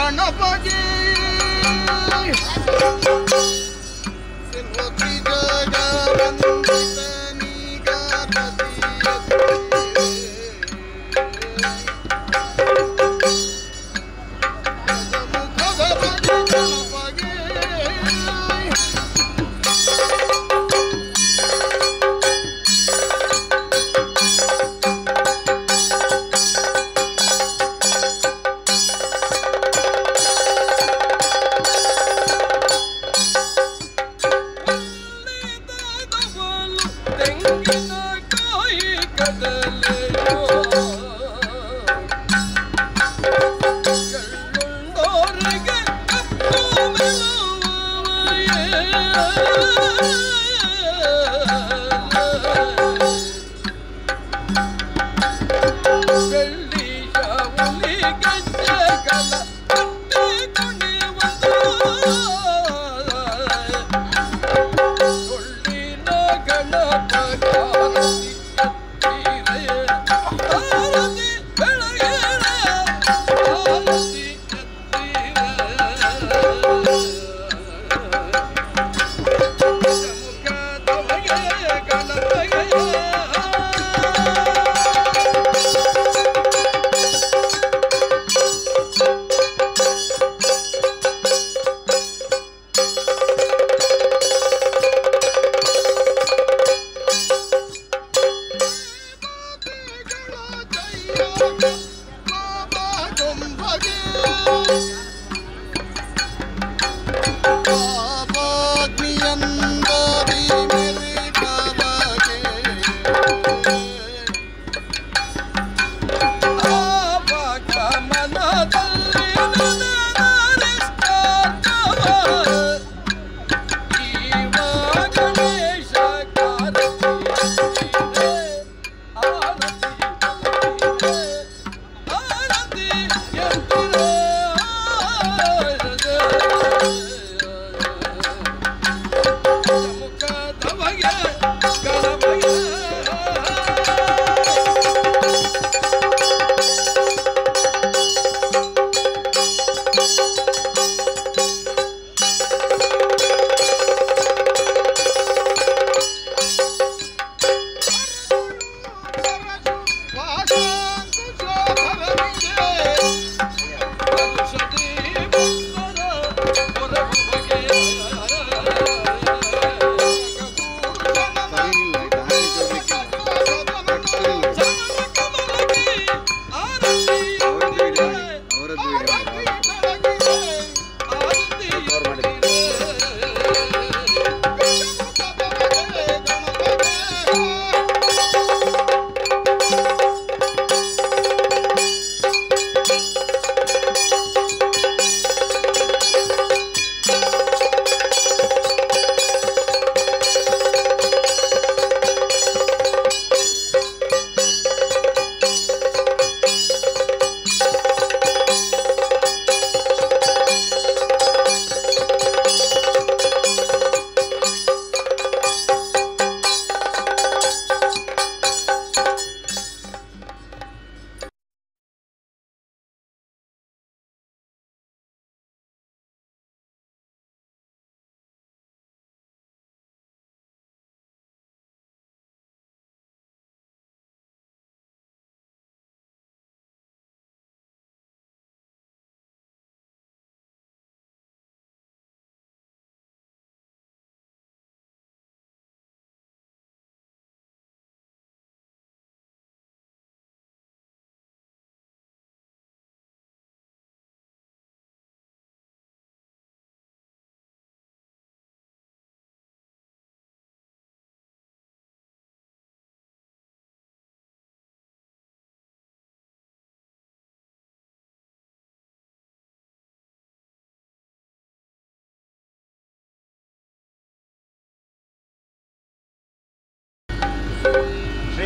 ಗಣಪತಿ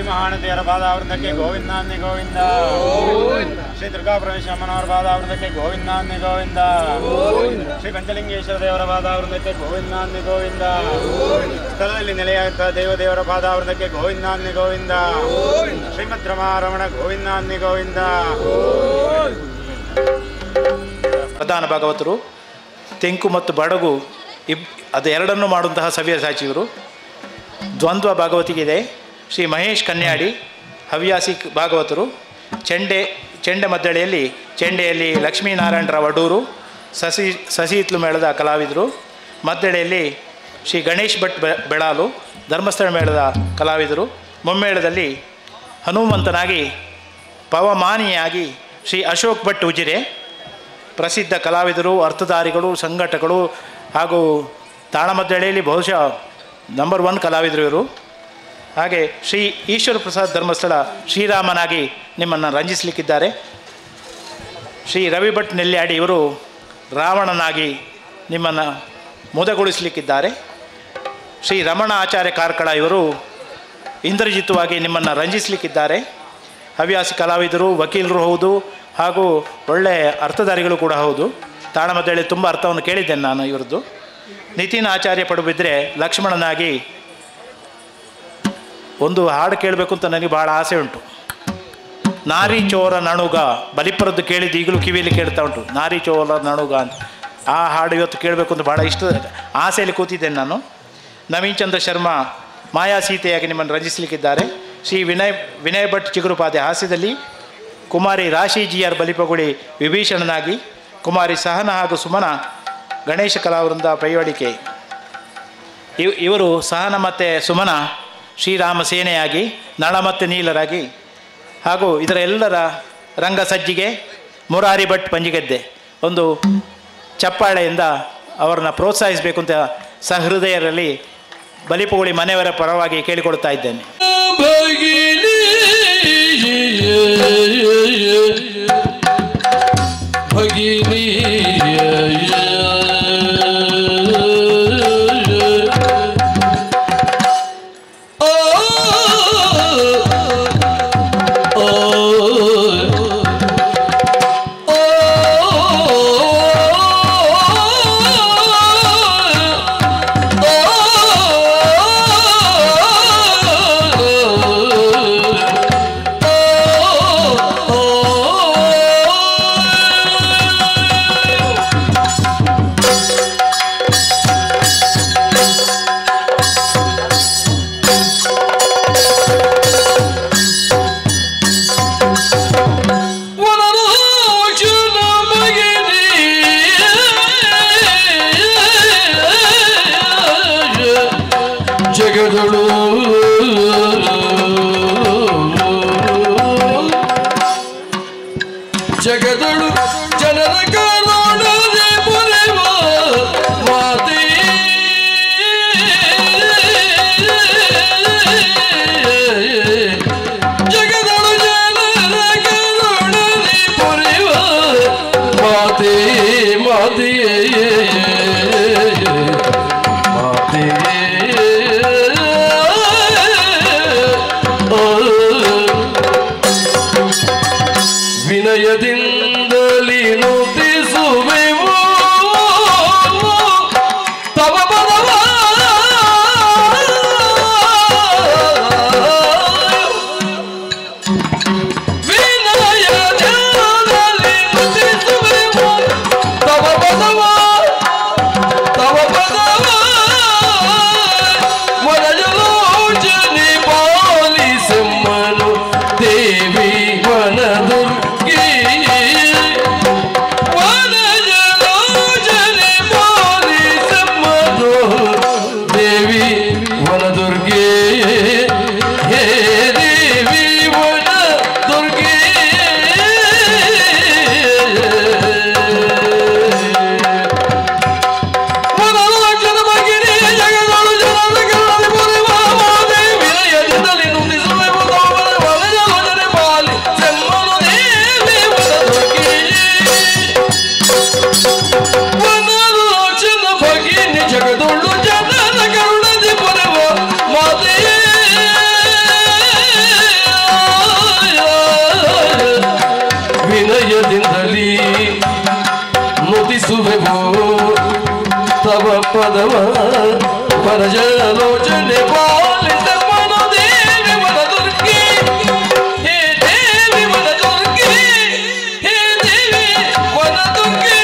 महानदियर पादावृंदಕ್ಕೆ ಗೋವಿಂದಾನ್ಯ ಗೋವಿಂದ ಶ್ರೀ ದುರ್ಗಾ ಪರಮೇಶ್ವರಮ್ಮನವರ ಪಾದಾವೃಂದಕ್ಕೆ ಗೋವಿಂದಾನ್ಯ ಗೋವಿಂದ ಶ್ರೀ ಪಂಚಲಿಂಗೇಶ್ವರ ದೇವರ ಪಾದಾವೃಂದಕ್ಕೆ ಗೋವಿಂದಾನ್ಯ ಗೋವಿಂದ ಸ್ಥಳದಲ್ಲಿ ನೆಲೆಯಾಗುತ್ತಾ ದೇವದೇವರ ಪಾದಾವೃಂದಕ್ಕೆ ಗೋವಿಂದಾನ್ಯ ಗೋವಿಂದ ಶ್ರೀಮದ್ ರಮಾರಮಣ ಗೋವಿಂದಾನ್ಯ ಗೋವಿಂದ ಪ್ರಧಾನ ಭಾಗವತರು, ತೆಂಕು ಮತ್ತು ಬಡಗು ಅದು ಎರಡನ್ನೂ ಮಾಡುವಂತಹ ಸವ್ಯಸಾಚಿವರು. ದ್ವಂದ್ವ ಭಾಗವತಿಗಿದೆ. ಶ್ರೀ ಮಹೇಶ್ ಕನ್ಯಾಡಿ ಹವ್ಯಾಸಿ ಭಾಗವತರು. ಚೆಂಡೆ ಮದ್ದಳೆಯಲ್ಲಿ ಚೆಂಡೆಯಲ್ಲಿ ಲಕ್ಷ್ಮೀನಾರಾಯಣರಾವ್ ಅಡೂರು ಸಸಿ ಹಿತ್ಲು ಮೇಳದ ಕಲಾವಿದರು. ಮದ್ದಳೆಯಲ್ಲಿ ಶ್ರೀ ಗಣೇಶ್ ಭಟ್ ಬೆಳಾಲು ಧರ್ಮಸ್ಥಳ ಮೇಳದ ಕಲಾವಿದರು. ಮುಮ್ಮೇಳದಲ್ಲಿ ಹನುಮಂತನಾಗಿ ಪವಮಾನಿಯಾಗಿ ಶ್ರೀ ಅಶೋಕ್ ಭಟ್ ಉಜಿರೆ ಪ್ರಸಿದ್ಧ ಕಲಾವಿದರು, ಅರ್ಥಧಾರಿಗಳು, ಸಂಘಟಕರು ಹಾಗೂ ತಾಳಮದ್ದಳೆಯಲ್ಲಿ ಬಹುಶಃ ನಂಬರ್ 1 ಕಲಾವಿದರು ಇವರು. ಹಾಗೆ ಶ್ರೀ ಈಶ್ವರ ಪ್ರಸಾದ್ ಧರ್ಮಸ್ಥಳ ಶ್ರೀರಾಮನಾಗಿ ನಿಮ್ಮನ್ನು ರಂಜಿಸಲಿಕ್ಕಿದ್ದಾರೆ. ಶ್ರೀ ರವಿ ಭಟ್ ನೆಲ್ಯಾಡಿ ಇವರು ರಾವಣನಾಗಿ ನಿಮ್ಮನ್ನು ಮುದಗೊಳಿಸಲಿಕ್ಕಿದ್ದಾರೆ. ಶ್ರೀ ರಮಣ ಆಚಾರ್ಯ ಕಾರ್ಕಳ ಇವರು ಇಂದ್ರಜಿತವಾಗಿ ನಿಮ್ಮನ್ನು ರಂಜಿಸಲಿಕ್ಕಿದ್ದಾರೆ. ಹವ್ಯಾಸಿ ಕಲಾವಿದರು, ವಕೀಲರು ಹೌದು ಹಾಗೂ ಒಳ್ಳೆಯ ಅರ್ಥಧಾರಿಗಳು ಕೂಡ ಹೌದು. ತಾಳಮದ್ದಳೆ ತುಂಬ ಅರ್ಥವನ್ನು ಕೇಳಿದ್ದೇನೆ ನಾನು ಇವರದ್ದು. ನಿತಿನ್ ಆಚಾರ್ಯ ಪಡುಬಿದ್ರೆ ಲಕ್ಷ್ಮಣನಾಗಿ ಒಂದು ಹಾಡು ಕೇಳಬೇಕು ಅಂತ ನನಗೆ ಭಾಳ ಆಸೆ ಉಂಟು. ನಾರಿ ಚೋರ ನಣುಗ ಬಲಿಪರದ್ದು ಕೇಳಿದ್ದು ಈಗಲೂ ಕಿವಿಯಲ್ಲಿ ಕೇಳ್ತಾ ಉಂಟು. ನಾರಿ ಚೋರ ನಣುಗ ಅಂತ ಆ ಹಾಡು ಇವತ್ತು ಕೇಳಬೇಕು ಅಂತ ಭಾಳ ಆಸೆಯಲ್ಲಿ ಕೂತಿದ್ದೇನೆ ನಾನು. ನವೀನ್ ಚಂದ್ರ ಶರ್ಮಾ ಮಾಯಾ ಸೀತೆಯಾಗಿ ನಿಮ್ಮನ್ನು ರಂಜಿಸಲಿಕ್ಕಿದ್ದಾರೆ. ಶ್ರೀ ವಿನಯ್ ಭಟ್ ಚಿಗುರುಪಾದೆ ಹಾಸ್ಯದಲ್ಲಿ, ಕುಮಾರಿ ರಾಶಿ GR ಬಲಿಪಗುಳಿ ವಿಭೀಷಣನಾಗಿ, ಕುಮಾರಿ ಸಹನ ಹಾಗೂ ಸುಮನ ಗಣೇಶ ಕಲಾವೃಂದ ಪೈವಡಿಕೆ ಇವರು ಸಹನ ಮತ್ತು ಸುಮನ ಶ್ರೀರಾಮ ಸೇನೆಯಾಗಿ, ನಳ ಮತ್ತು ನೀಲರಾಗಿ ಹಾಗೂ ಇದರ ಎಲ್ಲರ ರಂಗ ಸಜ್ಜಿಗೆ ಮುರಾರಿ ಭಟ್ ಪಂಜಿಗೆದ್ದೆ ಒಂದು ಚಪ್ಪಾಳೆಯಿಂದ ಅವರನ್ನು ಪ್ರೋತ್ಸಾಹಿಸಬೇಕು ಅಂತ ಸಹೃದಯರಲ್ಲಿ ಬಲಿಪಗುಳಿ ಮನೆಯವರ ಪರವಾಗಿ ಕೇಳಿಕೊಳ್ತಾ ಇದ್ದೇನೆ. ಜಗದಳು ಜನರ ಕಾರಣದೆ ಬರೆವ ಮಾತೆ ಜಗದಳು ಜನರ ಕಾರಣದೆ ಬರೆವ ಮಾತೆ ಮಾತೆ ಮಾತೆ ವಿನಯದಿಂದಲಿ ನುತಿಸುವೆವು ತವ ಪದವ ವಿನಯದಿಂದಲಿ ನುತಿಸುವೆವು ತವ ಪದವ ತವ ಪದವ ವರಜಲೋಚನೆ ಪಾಲಿಸಮ್ಮನು ದೇವಿ ವನದು ವಿನಯದಿಂದಲಿ ನುತಿಸುವೆವು ತವ ಪದವ ವರಜಲೋಚನೆ ಪಾಲಿಸಮ್ಮನ ದೇವಿ ವನದುರ್ಗಿ ಹೇ ದೇವಿ ವನದುರ್ಗಿ ಹೇ ದೇವಿ ವನದುರ್ಗಿ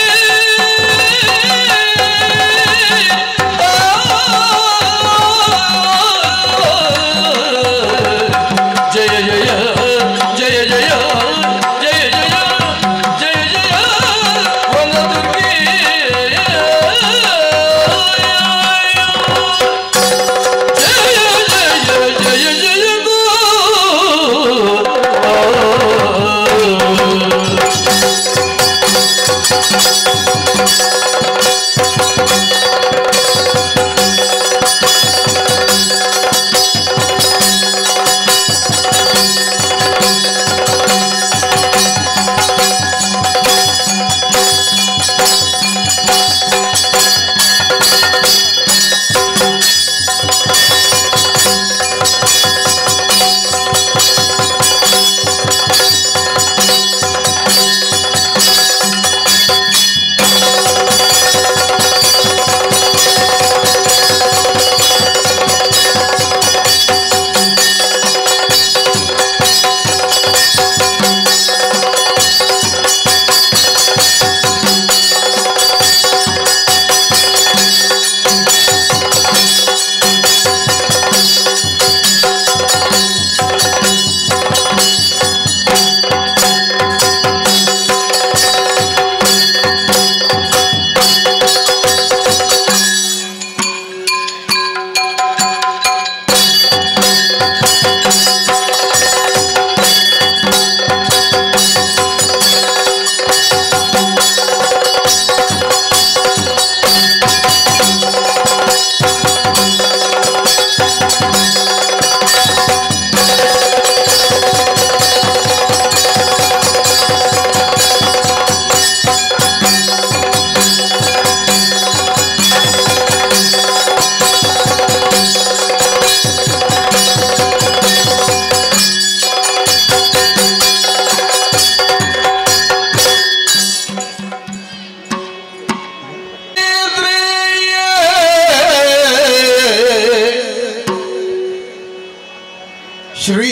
ಶ್ರೀ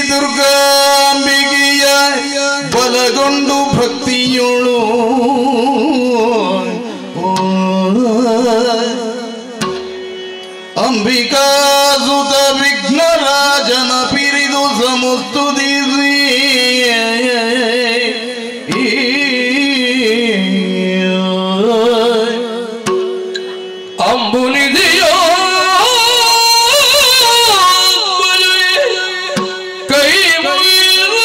ದುರ್ಗಾಂಬಿಗೆಯ ಬಲಗೊಂಡು ಭಕ್ತಿಯೋಳು ಅಂಬಿಕಾ ಸುತ ವಿಘ್ನರಾಜನ ಪಿರಿದು ಸಮಸ್ತುದಿಸಿ ಅಂಬುನಿಧಿಯೋ ಕೈ ಮುಗಿದು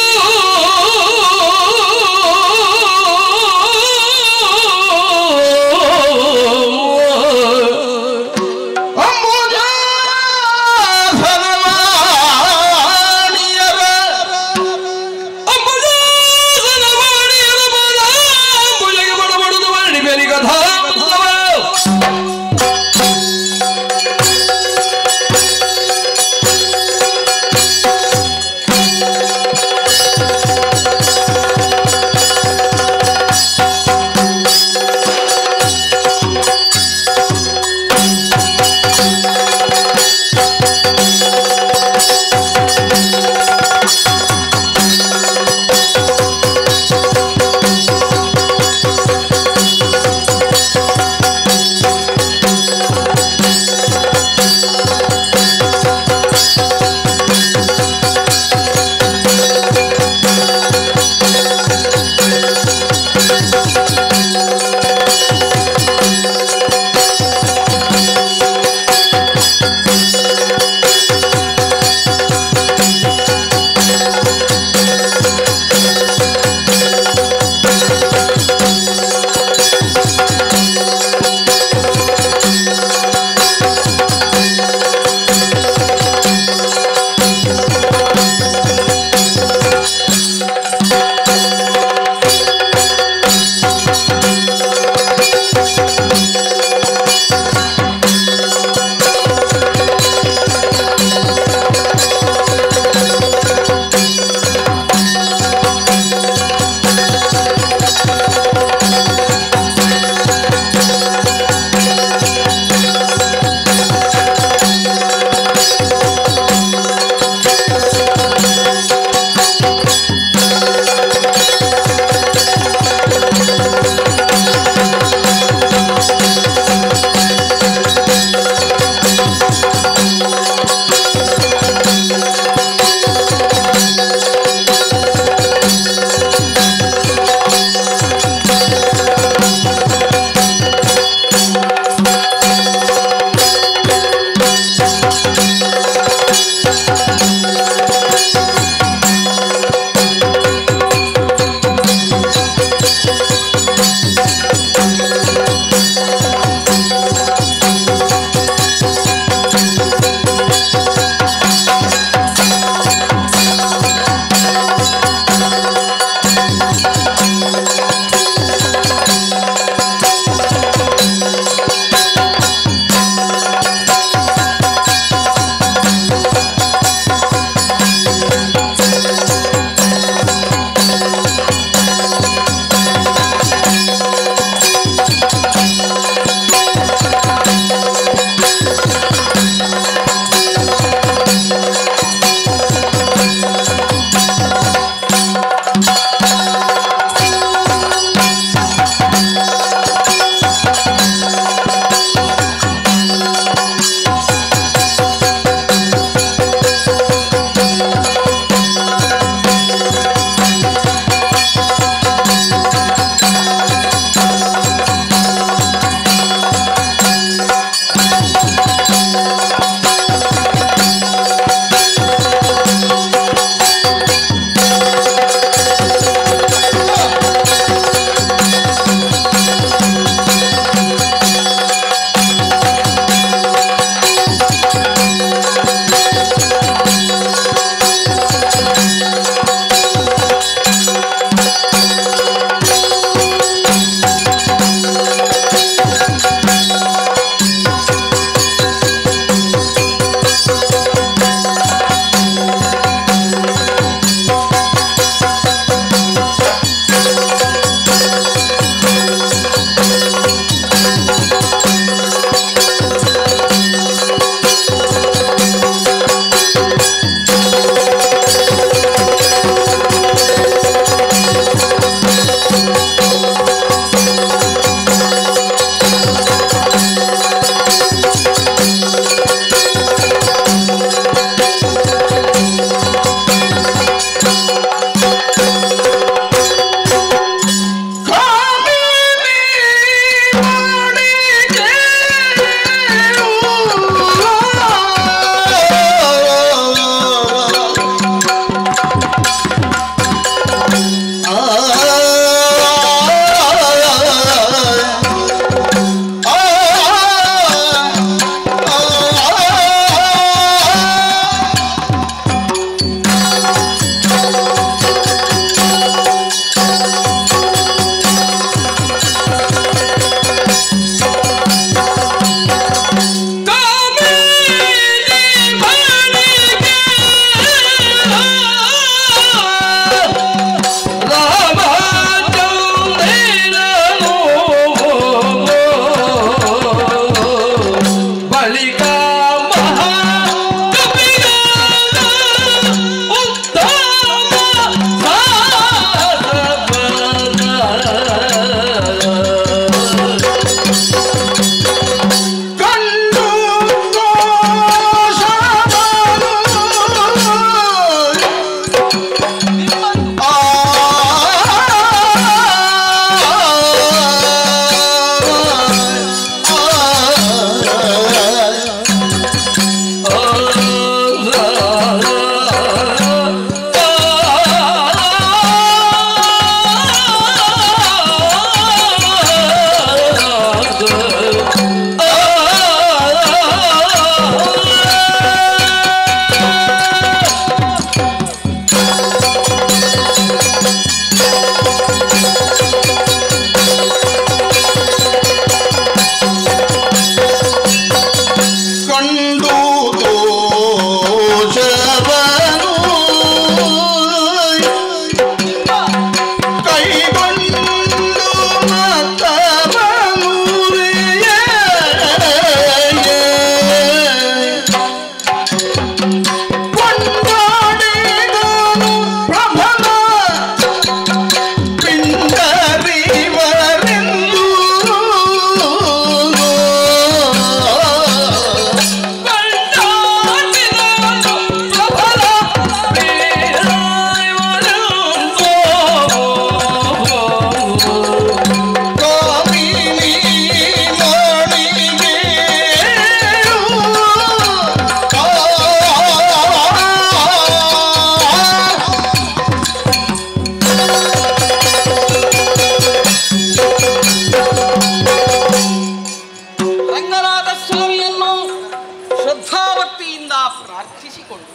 ಪ್ರಾರ್ಥಿಸಿಕೊಂಡು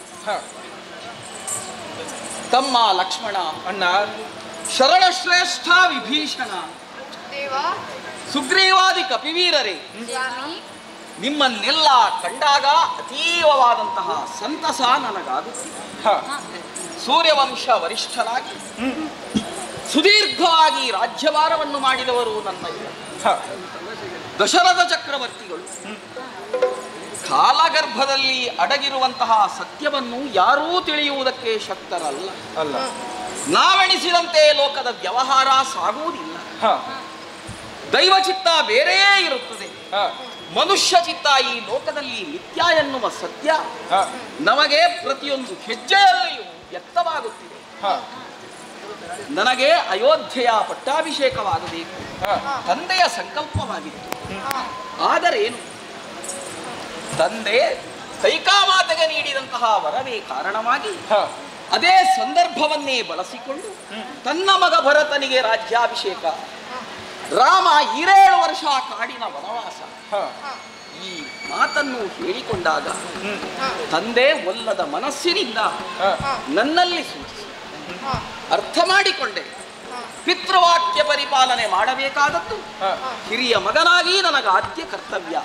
ತಮ್ಮ ಲಕ್ಷ್ಮಣ, ಅಣ್ಣ, ಶರಣಶ್ರೇಷ್ಠ ವಿಭೀಷಣ, ಸುಗ್ರೀವಾದಿ ಕಪಿವೀರರೇ, ನಿಮ್ಮನ್ನೆಲ್ಲ ಕಂಡಾಗ ಅತೀವವಾದಂತಹ ಸಂತಸ ನನಗಾಗುತ್ತಿದೆ. ಸೂರ್ಯವಂಶ ವರಿಷ್ಠನಾಗಿ ಸುದೀರ್ಘವಾಗಿ ರಾಜ್ಯಭಾರವನ್ನು ಮಾಡಿದವರು ನನ್ನ ದಶರಥ ಚಕ್ರವರ್ತಿಗಳು. ಕಾಲಗರ್ಭದಲ್ಲಿ ಅಡಗಿರುವಂತಹ ಸತ್ಯವನ್ನು ಯಾರೂ ತಿಳಿಯುವುದಕ್ಕೆ ಶಕ್ತರಲ್ಲ. ನಾವೆಣಿಸಿದಂತೆ ಲೋಕದ ವ್ಯವಹಾರ ಸಾಗುವುದಿಲ್ಲ. ದೈವಚಿತ್ತ ಬೇರೆಯೇ ಇರುತ್ತದೆ. ಮನುಷ್ಯ ಚಿತ್ತ ಈ ಲೋಕದಲ್ಲಿ ನಿತ್ಯ ಎನ್ನುವ ಸತ್ಯ ನಮಗೆ ಪ್ರತಿಯೊಂದು ಹೆಜ್ಜೆಯಲ್ಲಿಯೂ ವ್ಯಕ್ತವಾಗುತ್ತಿದೆ. ನನಗೆ ಅಯೋಧ್ಯೆಯ ಪಟ್ಟಾಭಿಷೇಕವಾಗಬೇಕು, ತಂದೆಯ ಸಂಕಲ್ಪವಾಗಿತ್ತು. ಆದರೇನು, ತಂದೆ ಕೈಕಾಮಾತೆಗೆ ನೀಡಿದಂತಹ ವರವೇ ಕಾರಣವಾಗಿ ಅದೇ ಸಂದರ್ಭವನ್ನೇ ಬಳಸಿಕೊಂಡು ತನ್ನ ಮಗ ಭರತನಿಗೆ ರಾಜ್ಯಾಭಿಷೇಕ, ರಾಮ 7 ವರ್ಷ ಕಾಡಿನ ವನವಾಸ, ಈ ಮಾತನ್ನು ಹೇಳಿಕೊಂಡಾಗ ತಂದೆ ಒಲ್ಲದ ಮನಸ್ಸಿನಿಂದ ನನ್ನಲ್ಲಿ ಸೂಚಿಸಿ ಅರ್ಥ ಮಾಡಿಕೊಂಡೆ. ಪಿತೃವಾಕ್ಯ ಪರಿಪಾಲನೆ ಮಾಡಬೇಕಾದದ್ದು ಹಿರಿಯ ಮಗನಾಗಿ ನನಗ ಆದ್ಯ ಕರ್ತವ್ಯ.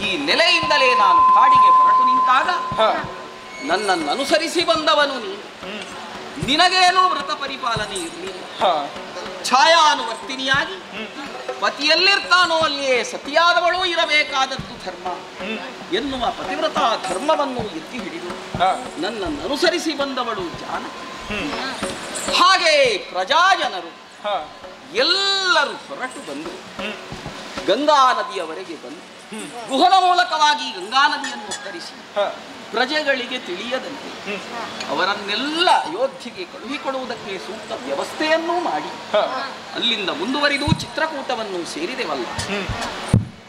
ಈ ನೆಲೆಯಿಂದಲೇ ನಾನು ಕಾಡಿಗೆ ಹೊರಟು ನಿಂತಾಗ ನನ್ನನ್ನು ಅನುಸರಿಸಿ ಬಂದವನು ನೀನು. ನಿನಗೇನು ವ್ರತ ಪರಿಪಾಲನೆ ಇರಲಿಲ್ಲ. ಛಾಯಾನುವರ್ತಿನಿಯಾಗಿ ಪತಿಯಲ್ಲಿರ್ತಾನೋ ಅಲ್ಲಿಯೇ ಸತಿಯಾದವಳು ಇರಬೇಕಾದದ್ದು ಧರ್ಮ ಎನ್ನುವ ಪತಿವ್ರತ ಧರ್ಮವನ್ನು ಎತ್ತಿ ಹಿಡಿದು ನನ್ನನ್ನು ಅನುಸರಿಸಿ ಬಂದವಳು ಜಾನಕಿ. ಹಾಗೆ ಪ್ರಜಾಜನರು ಎಲ್ಲರೂ ಹೊರಟು ಬಂದು ಗಂಗಾ ನದಿಯವರೆಗೆ ಬಂದು ಗುಹನ ಮೂಲಕವಾಗಿ ಗಂಗಾ ನದಿಯನ್ನು ತರಿಸಿ ಪ್ರಜೆಗಳಿಗೆ ತಿಳಿಯದಂತೆ ಅವರನ್ನೆಲ್ಲ ಅಯೋಧ್ಯೆಗೆ ಕಳುಹಿಕೊಡುವುದಕ್ಕೆ ಸೂಕ್ತ ವ್ಯವಸ್ಥೆಯನ್ನೂ ಮಾಡಿ ಅಲ್ಲಿಂದ ಮುಂದುವರಿದು ಚಿತ್ರಕೂಟವನ್ನು ಸೇರಿದೆವಲ್ಲ.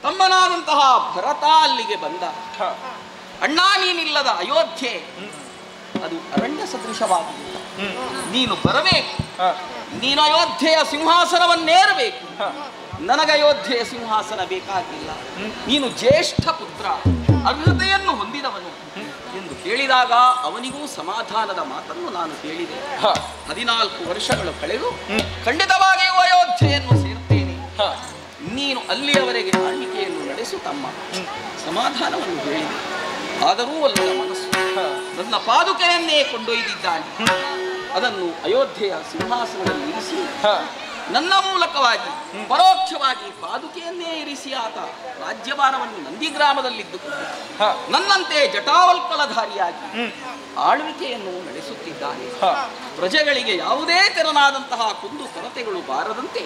ತಮ್ಮನಾದಂತಹ ಭರತ ಅಲ್ಲಿಗೆ ಬಂದ. ಅಣ್ಣ, ನೀನಿಲ್ಲದ ಅಯೋಧ್ಯೆ ಅದು ಅರಣ್ಯ ಸದೃಶವಾಗಿದೆ. ನೀನು ಬರಬೇಕು, ನೀನು ಅಯೋಧ್ಯೆಯ ಸಿಂಹಾಸನವನ್ನೇರಬೇಕು. ನನಗೆ ಅಯೋಧ್ಯೆಯ ಸಿಂಹಾಸನ ಬೇಕಾಗಿಲ್ಲ. ನೀನು ಜ್ಯೇಷ್ಠ ಪುತ್ರ, ಅರ್ಹತೆಯನ್ನು ಹೊಂದಿದವನು ಎಂದು ಹೇಳಿದಾಗ ಅವನಿಗೂ ಸಮಾಧಾನದ ಮಾತನ್ನು ನಾನು ಹೇಳಿದೆ. 14 ವರ್ಷಗಳು ಕಳೆದು ಖಂಡಿತವಾಗಿಯೂ ಅಯೋಧ್ಯೆಯನ್ನು ಸೇರ್ತೇನೆ, ನೀನು ಅಲ್ಲಿಯವರೆಗೆ ಆಳ್ವಿಕೆಯನ್ನು ನಡೆಸು ತಮ್ಮ ಸಮಾಧಾನವನ್ನು ಹೇಳಿದೆ. ಆದರೂ ಅಲ್ಲದ ಮನಸ್ಸು ನನ್ನ ಪಾದುಕೆಯನ್ನೇ ಕೊಂಡೊಯ್ದಿದ್ದಾನೆ. ಅದನ್ನು ಅಯೋಧ್ಯೆಯ ಸಿಂಹಾಸನದಲ್ಲಿ ಇರಿಸಿ ನನ್ನ ಮೂಲಕವಾಗಿ ಪರೋಕ್ಷವಾಗಿ ಪಾದುಕೆಯನ್ನೇ ಇರಿಸಿ ಆತ ರಾಜ್ಯಭಾರವನ್ನು ನಂದಿಗ್ರಾಮದಲ್ಲಿದ್ದುಕೊಂಡು ನನ್ನಂತೆ ಜಟಾವಲ್ಕಲಧಾರಿಯಾಗಿ ಆಳ್ವಿಕೆಯನ್ನು ನಡೆಸುತ್ತಿದ್ದಾನೆ. ಪ್ರಜೆಗಳಿಗೆ ಯಾವುದೇ ತೆರನಾದಂತಹ ಕುಂದು ಕೊರತೆಗಳು ಬಾರದಂತೆ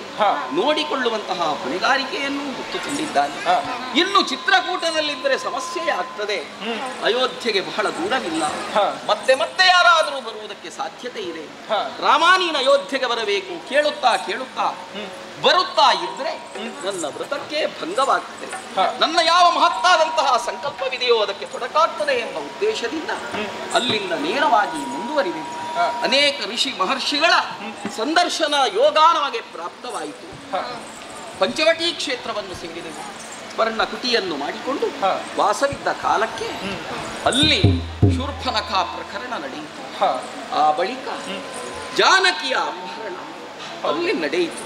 ನೋಡಿಕೊಳ್ಳುವಂತಹ ಹೊಣೆಗಾರಿಕೆಯನ್ನು ಹೊತ್ತುಕೊಂಡಿದ್ದಾನೆ. ಇನ್ನು ಚಿತ್ರಕೂಟದಲ್ಲಿದ್ದರೆ ಸಮಸ್ಯೆ ಆಗ್ತದೆ. ಅಯೋಧ್ಯೆಗೆ ಬಹಳ ದೂರವಿಲ್ಲ, ಮತ್ತೆ ಮತ್ತೆ ಯಾರಾದರೂ ಬರುವುದಕ್ಕೆ ಸಾಧ್ಯತೆ ಇದೆ. ರಾಮ, ನೀನು ಅಯೋಧ್ಯೆಗೆ ಬರಬೇಕು. ಕೇಳುತ್ತಾ ಕೇಳುತ್ತಾ ಬರುತ್ತಾ ಇದ್ರೆ ನನ್ನ ವ್ರತಕ್ಕೆ ಭಂಗವಾಗ್ತದೆ. ನನ್ನ ಯಾವ ಮಹತ್ತಾದಂತಹ ಸಂಕಲ್ಪವಿದೆಯೋ ಅದಕ್ಕೆ ತೊಡಕಾಗ್ತದೆ ಎಂಬ ಉದ್ದೇಶದಿಂದ ಅಲ್ಲಿಂದ ನೇರವಾಗಿ ಮುಂದುವರಿದೆ. ಅನೇಕ ಋಷಿ ಮಹರ್ಷಿಗಳ ಸಂದರ್ಶನ ಯೋಗ ನಮಗೆ ಪ್ರಾಪ್ತವಾಯಿತು. ಪಂಚವಟಿ ಕ್ಷೇತ್ರವನ್ನು ಸೇರಿದೆವು. ಪರ್ಣಕುಟಿಯನ್ನು ಮಾಡಿಕೊಂಡು ವಾಸವಿದ್ದ ಕಾಲಕ್ಕೆ ಅಲ್ಲಿ ಶೂರ್ಪನಖ ಪ್ರಕರಣ ನಡೆಯಿತು. ಆ ಬಳಿಕ ಜಾನಕಿಯ ಅಪಹರಣ ಅಲ್ಲಿ ನಡೆಯಿತು.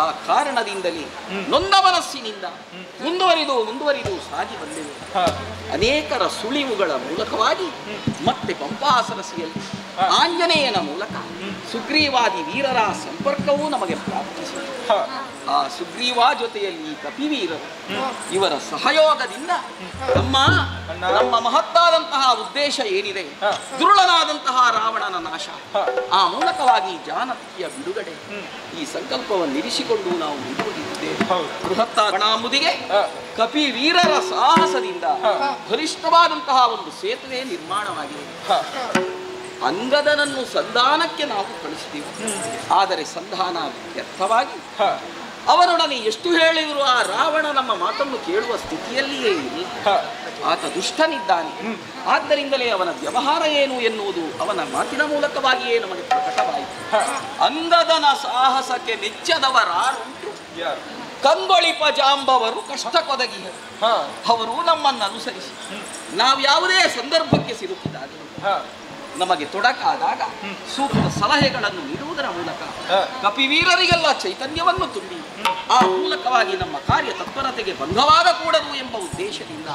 ಆ ಕಾರಣದಿಂದಲೇ ನೊಂದ ಮನಸ್ಸಿನಿಂದ ಮುಂದುವರಿದು ಸಾಗಿ ಬಂದೆವು. ಅನೇಕರ ಸುಳಿವುಗಳ ಮೂಲಕವಾಗಿ ಮತ್ತೆ ಪಂಪಾ ಸರಸಿಯಲ್ಲಿ ಆಂಜನೇಯನ ಮೂಲಕ ಸುಗ್ರೀವಾದಿ ವೀರರ ಸಂಪರ್ಕವೂ ನಮಗೆ ಪ್ರಾಪ್ತಿಸಿತು. ಆ ಸುಗ್ರೀವ ಜೊತೆಯಲ್ಲಿ ಕಪಿವೀರರು ಇವರ ಸಹಯೋಗದಿಂದ ನಮ್ಮ ಮಹತ್ತಾದಂತಹ ಉದ್ದೇಶ ಏನಿದೆ, ದುರುಳನಾದಂತಹ ರಾವಣನ ನಾಶ, ಆ ಮೂಲಕವಾಗಿ ಜಾನಕಿಯ ಬಿಡುಗಡೆ, ಈ ಸಂಕಲ್ಪವನ್ನು ಇರಿಸಿಕೊಂಡು ನಾವು ಮುಂದುವರಿದಿದ್ದೇವೆ. ಬೃಹತ್ತಾದ ಮುದಿಗೆ ಕಪಿವೀರರ ಸಾಹಸದಿಂದ ಬಲಿಷ್ಠವಾದಂತಹ ಒಂದು ಸೇತುವೆ ನಿರ್ಮಾಣವಾಗಿದೆ. ಅಂಗದನನ್ನು ಸಂಧಾನಕ್ಕೆ ನಾವು ಕಳಿಸಿದೆವು. ಆದರೆ ಸಂಧಾನ ವ್ಯರ್ಥವಾಗಿ ಅವನೊಡನೆ ಎಷ್ಟು ಹೇಳಿದರೂ ಆ ರಾವಣ ನಮ್ಮ ಮಾತನ್ನು ಕೇಳುವ ಸ್ಥಿತಿಯಲ್ಲಿಯೇ ಇಲ್ಲ. ಆತ ದುಷ್ಟನಿದ್ದಾನೆ. ಆದ್ದರಿಂದಲೇ ಅವನ ವ್ಯವಹಾರ ಏನು ಎನ್ನುವುದು ಅವನ ಮಾತಿನ ಮೂಲಕವಾಗಿಯೇ ನಮಗೆ ಪ್ರಕಟವಾಯಿತು. ಅಂಗದನ ಸಾಹಸಕ್ಕೆ ಮೆಚ್ಚದವರಾರುಂಟು, ಕಂಗೊಳಿಪ ಜಾಂಬವರು ಕಷ್ಟ ಕೊದಗಿಯರು. ಅವರು ನಮ್ಮನ್ನು ಅನುಸರಿಸಿ ನಾವು ಯಾವುದೇ ಸಂದರ್ಭಕ್ಕೆ ಸಿಲುಕಿದಾಗ ನಮಗೆ ತೊಡಕಾದಾಗ ಸೂಕ್ತ ಸಲಹೆಗಳನ್ನು ನೀಡುವುದರ ಮೂಲಕ ಕಪಿವೀರರಿಗೆಲ್ಲ ಚೈತನ್ಯವನ್ನು ತುಂಬಿ ಆ ಮೂಲಕವಾಗಿ ನಮ್ಮ ಕಾರ್ಯ ತತ್ಪರತೆಗೆ ಬಂಧವಾಗಕೂಡದು ಎಂಬ ಉದ್ದೇಶದಿಂದ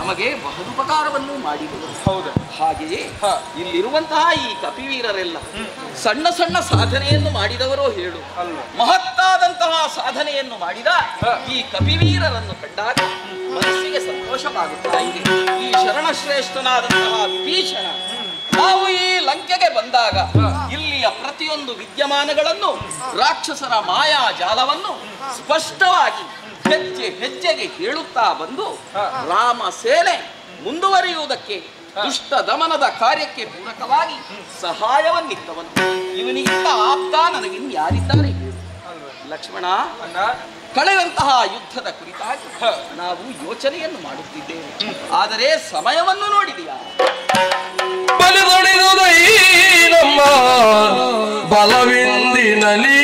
ನಮಗೆ ಬಹುಪಕಾರವನ್ನು ಮಾಡಿದರು. ಹಾಗೆಯೇ ಇಲ್ಲಿರುವಂತಹ ಈ ಕಪಿವೀರರೆಲ್ಲ ಸಣ್ಣ ಸಣ್ಣ ಸಾಧನೆಯನ್ನು ಮಾಡಿದವರು ಹೇಳು, ಮಹತ್ತಾದಂತಹ ಸಾಧನೆಯನ್ನು ಮಾಡಿದ ಈ ಕಪಿವೀರರನ್ನು ಕಂಡಾಗ ಮನಸ್ಸಿಗೆ ಸಂತೋಷವಾಗುತ್ತಾ ಇದೆ. ಈ ಶರಣಶ್ರೇಷ್ಠನಾದಂತಹ ವಿಭೀಷಣ ನಾವು ಈ ಲಂಕೆಗೆ ಬಂದಾಗ ಇಲ್ಲಿಯ ಪ್ರತಿಯೊಂದು ವಿದ್ಯಮಾನಗಳನ್ನು, ರಾಕ್ಷಸರ ಮಾಯಾ ಜಾಲವನ್ನು ಸ್ಪಷ್ಟವಾಗಿ ಹೆಜ್ಜೆ ಹೆಜ್ಜೆಗೆ ಹೇಳುತ್ತಾ ಬಂದು ರಾಮ ಸೇನೆ ಮುಂದುವರಿಯುವುದಕ್ಕೆ, ದುಷ್ಟ ದಮನದ ಕಾರ್ಯಕ್ಕೆ ಪೂರಕವಾಗಿ ಸಹಾಯವನ್ನಿತ್ತವನು. ಇವನಿಗಿಂತ ಆಪ್ತ ನನಗಿನ್ ಯಾರಿದ್ದಾರೆ? ಲಕ್ಷ್ಮಣ, ಕಳೆದಂತಹ ಯುದ್ಧದ ಕುರಿತಾಗಿ ನಾವು ಯೋಚನೆಯನ್ನು ಮಾಡುತ್ತಿದ್ದೇವೆ. ಆದರೆ ಸಮಯವನ್ನು ನೋಡಿದೆಯಾ? ಬಲಿದೊಡೆದುದೈ ನಮ್ಮ ಬಲವಿಂದಿನಲಿ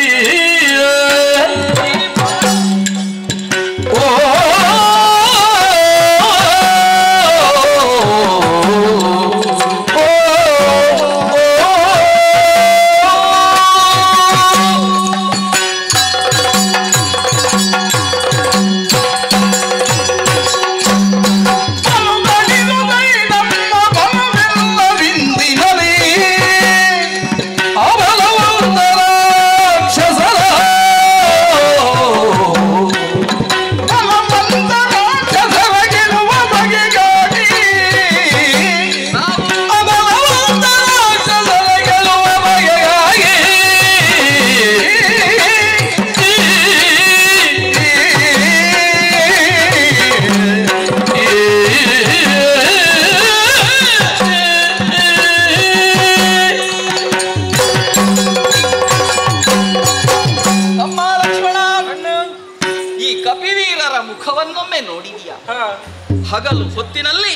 ಹಗಲು ಹೊತ್ತಿನಲ್ಲಿ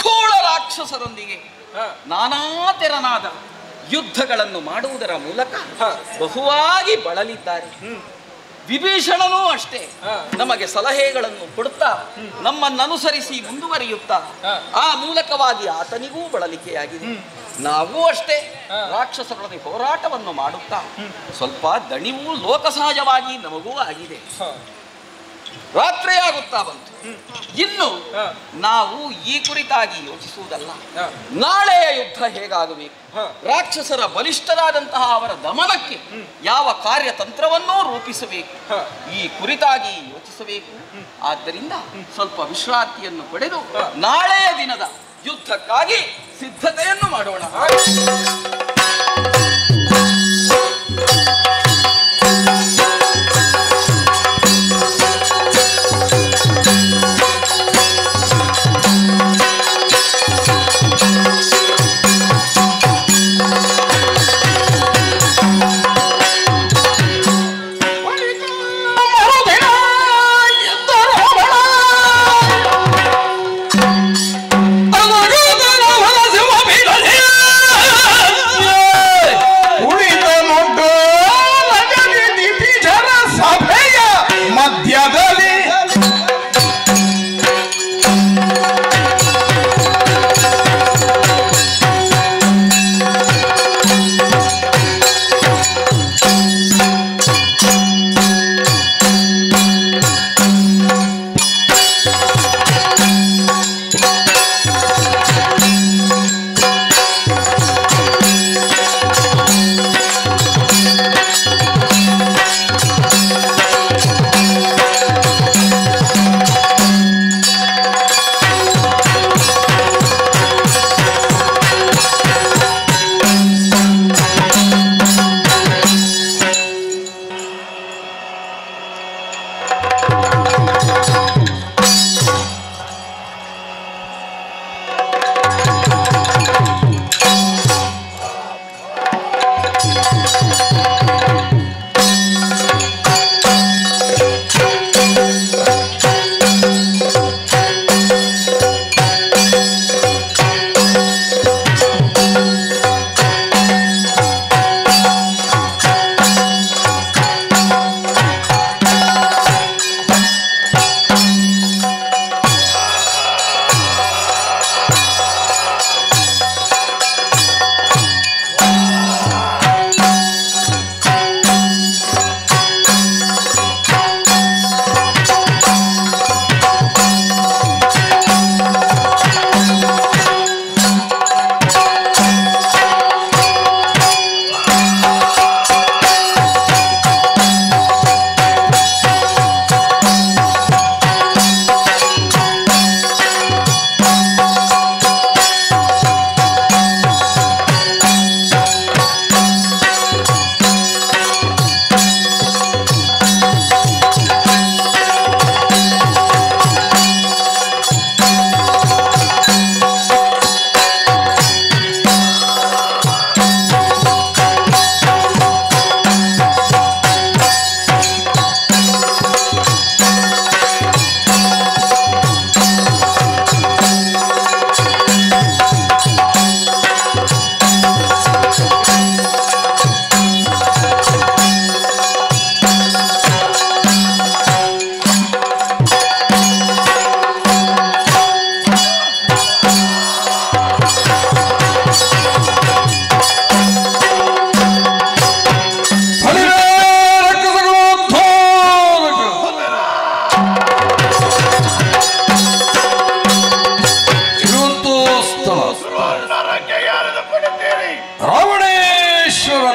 ಖೋಳ ರಾಕ್ಷಸರೊಂದಿಗೆ ನಾನಾ ತೆರನಾದ ಯುದ್ಧಗಳನ್ನು ಮಾಡುವುದರ ಮೂಲಕ ಬಹುವಾಗಿ ಬಳಲಿದ್ದಾರೆ. ವಿಭೀಷಣನೂ ಅಷ್ಟೇ ನಮಗೆ ಸಲಹೆಗಳನ್ನು ಕೊಡುತ್ತಾ ನಮ್ಮನ್ನು ಅನುಸರಿಸಿ ಮುಂದುವರಿಯುತ್ತಾ ಆ ಮೂಲಕವಾಗಿ ಆತನಿಗೂ ಬಳಲಿಕೆಯಾಗಿದೆ. ನಾವು ಅಷ್ಟೇ ರಾಕ್ಷಸರೊಡನೆ ಹೋರಾಟವನ್ನು ಮಾಡುತ್ತಾ ಸ್ವಲ್ಪ ದಣಿವು ಲೋಕಸಹಜವಾಗಿ ನಮಗೂ ಆಗಿದೆ. ರಾತ್ರಿಯಾಗುತ್ತಾ ಬಂತು. ಇನ್ನು ನಾವು ಈ ಕುರಿತಾಗಿ ಯೋಚಿಸುವುದಲ್ಲ, ನಾಳೆಯ ಯುದ್ಧ ಹೇಗಾಗಬೇಕು, ರಾಕ್ಷಸರ ಬಲಿಷ್ಠರಾದಂತಹ ಅವರ ದಮನಕ್ಕೆ ಯಾವ ಕಾರ್ಯತಂತ್ರವನ್ನೂ ರೂಪಿಸಬೇಕು, ಈ ಕುರಿತಾಗಿ ಯೋಚಿಸಬೇಕು. ಆದ್ದರಿಂದ ಸ್ವಲ್ಪ ವಿಶ್ರಾಂತಿಯನ್ನು ಪಡೆದು ನಾಳೆಯ ದಿನದ ಯುದ್ಧಕ್ಕಾಗಿ ಸಿದ್ಧತೆಯನ್ನು ಮಾಡೋಣ.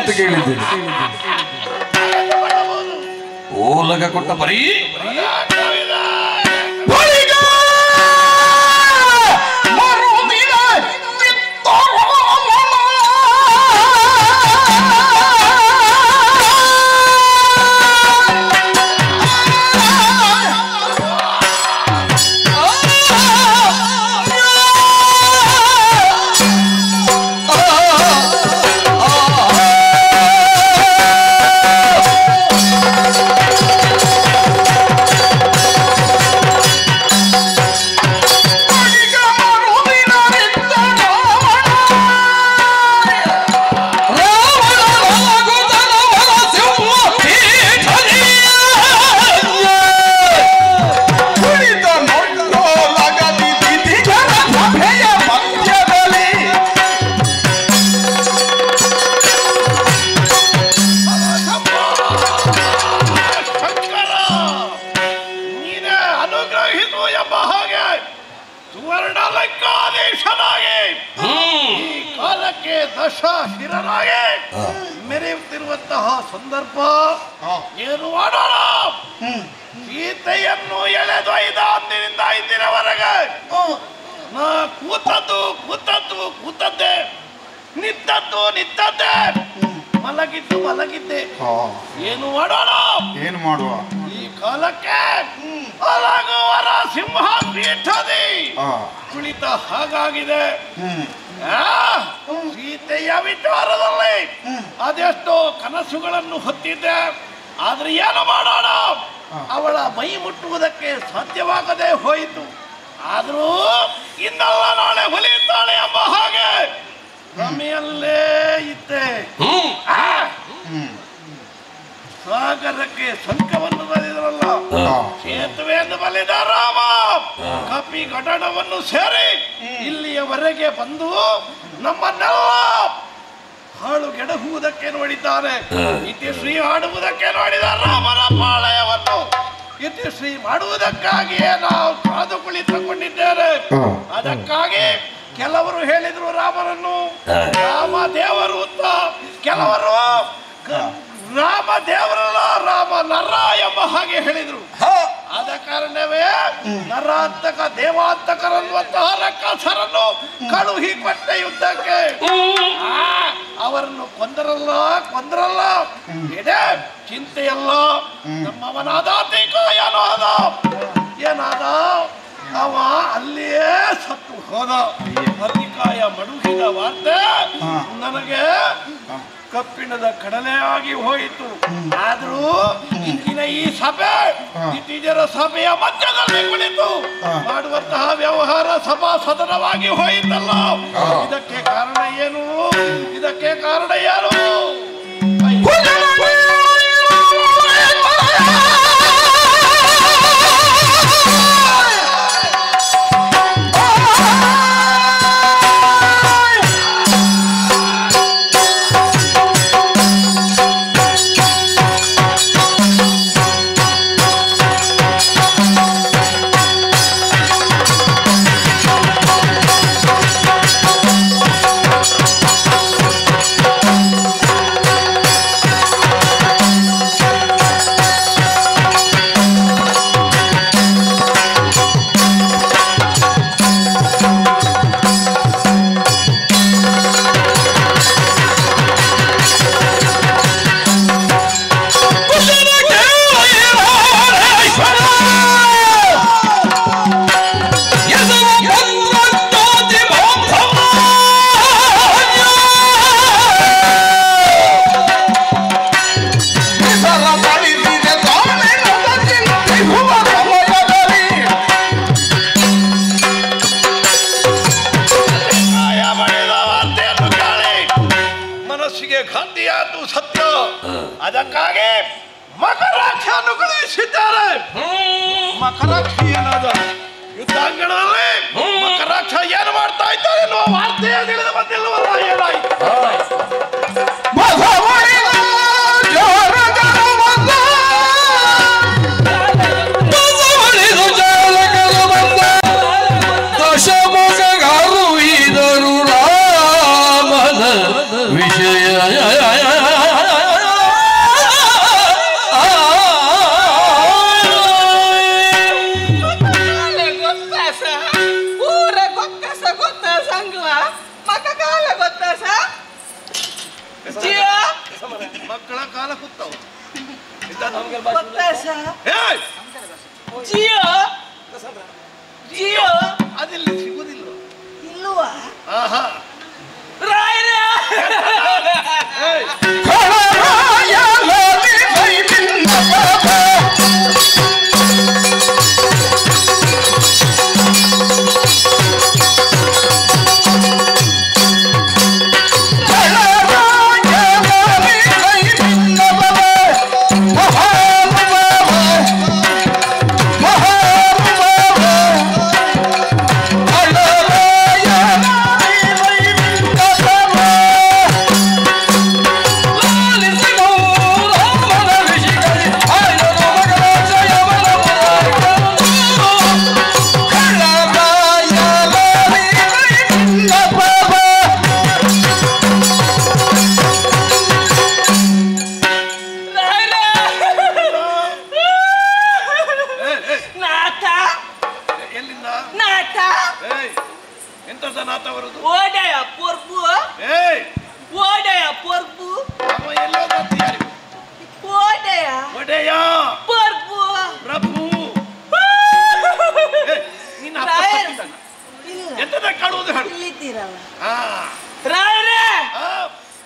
ಅಂತ ಕೇಳಿದ್ದೇನೆ. ಓಲಗ ಕೊಟ್ಟ ಬರೀ ಮೆರೆಯುತ್ತಿರುವಂತಹ ಸಂದರ್ಭ ಏನು ಮಾಡೋಣ? ಸೀತೆಯನ್ನು ಎಳೆದೊಯ್ದ ಅಂದಿನಿಂದ ಇಂದಿನವರೆಗೆ ನಾ ಕೂತದ್ದೇ, ನಿಂತದ್ದೇ, ಮಲಗಿದ್ದೆ. ಏನು ಮಾಡೋಣ? ಏನು ಮಾಡುವ? ಈ ಕಾಲಕ್ಕೆ ಅಲಗುವರ ಸಿಂಹ ಪೀಠದಿ ಕುಳಿತ ಹಾಗಾಗಿದೆ. ಸೀತೆಯ ವಿಚಾರದಲ್ಲಿ ಅದೆಷ್ಟೋ ಕನಸುಗಳನ್ನು ಹೊತ್ತಿದ್ದೆ. ಆದ್ರೆ ಏನು ಮಾಡೋಣ? ಅವಳ ಮೈ ಮುಟ್ಟುವುದಕ್ಕೆ ಸಾಧ್ಯವಾಗದೆ ಹೋಯಿತು. ಆದರೂ ಇನ್ನಲ್ಲ ನಾಳೆ ಹೊಲಿಯುತ್ತಾಳೆ ಎಂಬ ಹಾಗೆ ಭ್ರಮೆಯಲ್ಲೇ ಇದ್ದೆ. ಸಾಗರಕ್ಕೆ ಸಂಕವನ್ನು ಬಲಿದರಲ್ಲ, ಸೇತುವೆಯನ್ನು ಬಲಿದ ರಾಮ ಕಪಿ ಘಟನವನ್ನು ಸೇರಿ ಇಲ್ಲಿಯವರೆಗೆ ಬಂದು ನಮ್ಮನ್ನೆಲ್ಲ ಹಾಳುಗೆಡಹುವುದಕ್ಕೆ ನೋಡಿದ್ದಾರೆ. ಇತಿಶ್ರೀ ಆಡುವುದಕ್ಕೆ ನೋಡಿದ ರಾಮನ ಪಾಳಯವನ್ನು ಇತಿಶ್ರೀ ಮಾಡುವುದಕ್ಕಾಗಿಯೇ ನಾವು ಕಾದು ಕುಳಿತುಕೊಂಡಿದ್ದೇವೆ. ಅದಕ್ಕಾಗಿ ಕೆಲವರು ಹೇಳಿದ್ರು ರಾಮನನ್ನು ರಾಮ ದೇವರು ಅಂತ, ಕೆಲವರು ರಾಮ ದೇವರಲ್ಲ ರಾಮ ನರ ಎಂಬ ಹಾಗೆ ಹೇಳಿದ್ರು. ಆದ ಕಾರಣವೇ ನರಾಂತಕ ದೇವಾಂತಕರನ್ನುವಂತಹ ರಕ್ಕಸರನ್ನು ಕಳುಹಿ ಕೊಟ್ಟ ಯುದ್ಧಕ್ಕೆ. ಅವರನ್ನು ಕೊಂದರಲ್ಲ ಇದೇ ಚಿಂತೆಯಲ್ಲ. ನಮ್ಮವನಾದ ಏನಾದ ಅವ ಅಲ್ಲಿಯೇ ಸತ್ತು ಹೋದ. ಅತಿಕಾಯ ಮಡುಗಿದ ವಾರ್ತೆ ನನಗೆ ಕಪ್ಪಿಣದ ಕಡಲೆ ಆಗಿ ಹೋಯಿತು. ಆದ್ರೂ ಇಂದಿನ ಈ ಸಭೆ ಇತ್ತೀಜರ ಸಭೆಯ ಮಧ್ಯದಲ್ಲಿ ಕುಳಿತು ಮಾಡುವಂತಹ ವ್ಯವಹಾರ ಸಭಾ ಸದನವಾಗಿ ಹೋಯಿತಲ್ಲ. ಇದಕ್ಕೆ ಕಾರಣ ಏನು? ಘಾತಿಯಾದ್ದು ಸತ್ಯ. ಅದಕ್ಕಾಗಿ ಮಕರಾಕ್ಷನ್ನು ಕಳುಹಿಸಿದ್ದಾರೆ. ಮಕರಾಕ್ಷ ಏನಾದ ಯುದ್ಧಾಂಗಣದಲ್ಲಿ ಮಕರಾಕ್ಷ ಏನು ಮಾಡ್ತಾ ಇದ್ದಾರೆ ಎನ್ನುವ ವಾರ್ತೆಯ ತಿಳಿದು ಬಂದಿಲ್ಲವಲ್ಲ, ಏನಾಯ್ತು? ವಿಷಯ ಕಾಲ ಕೂತಾವು ಜಿಯೋ ಜಿಯೋ ಅದಿಲ್ಲಿ ಸಿಗುದಿಲ್ಲ ಇಲ್ವಾ ಆಹಾ ರಾಯರೇ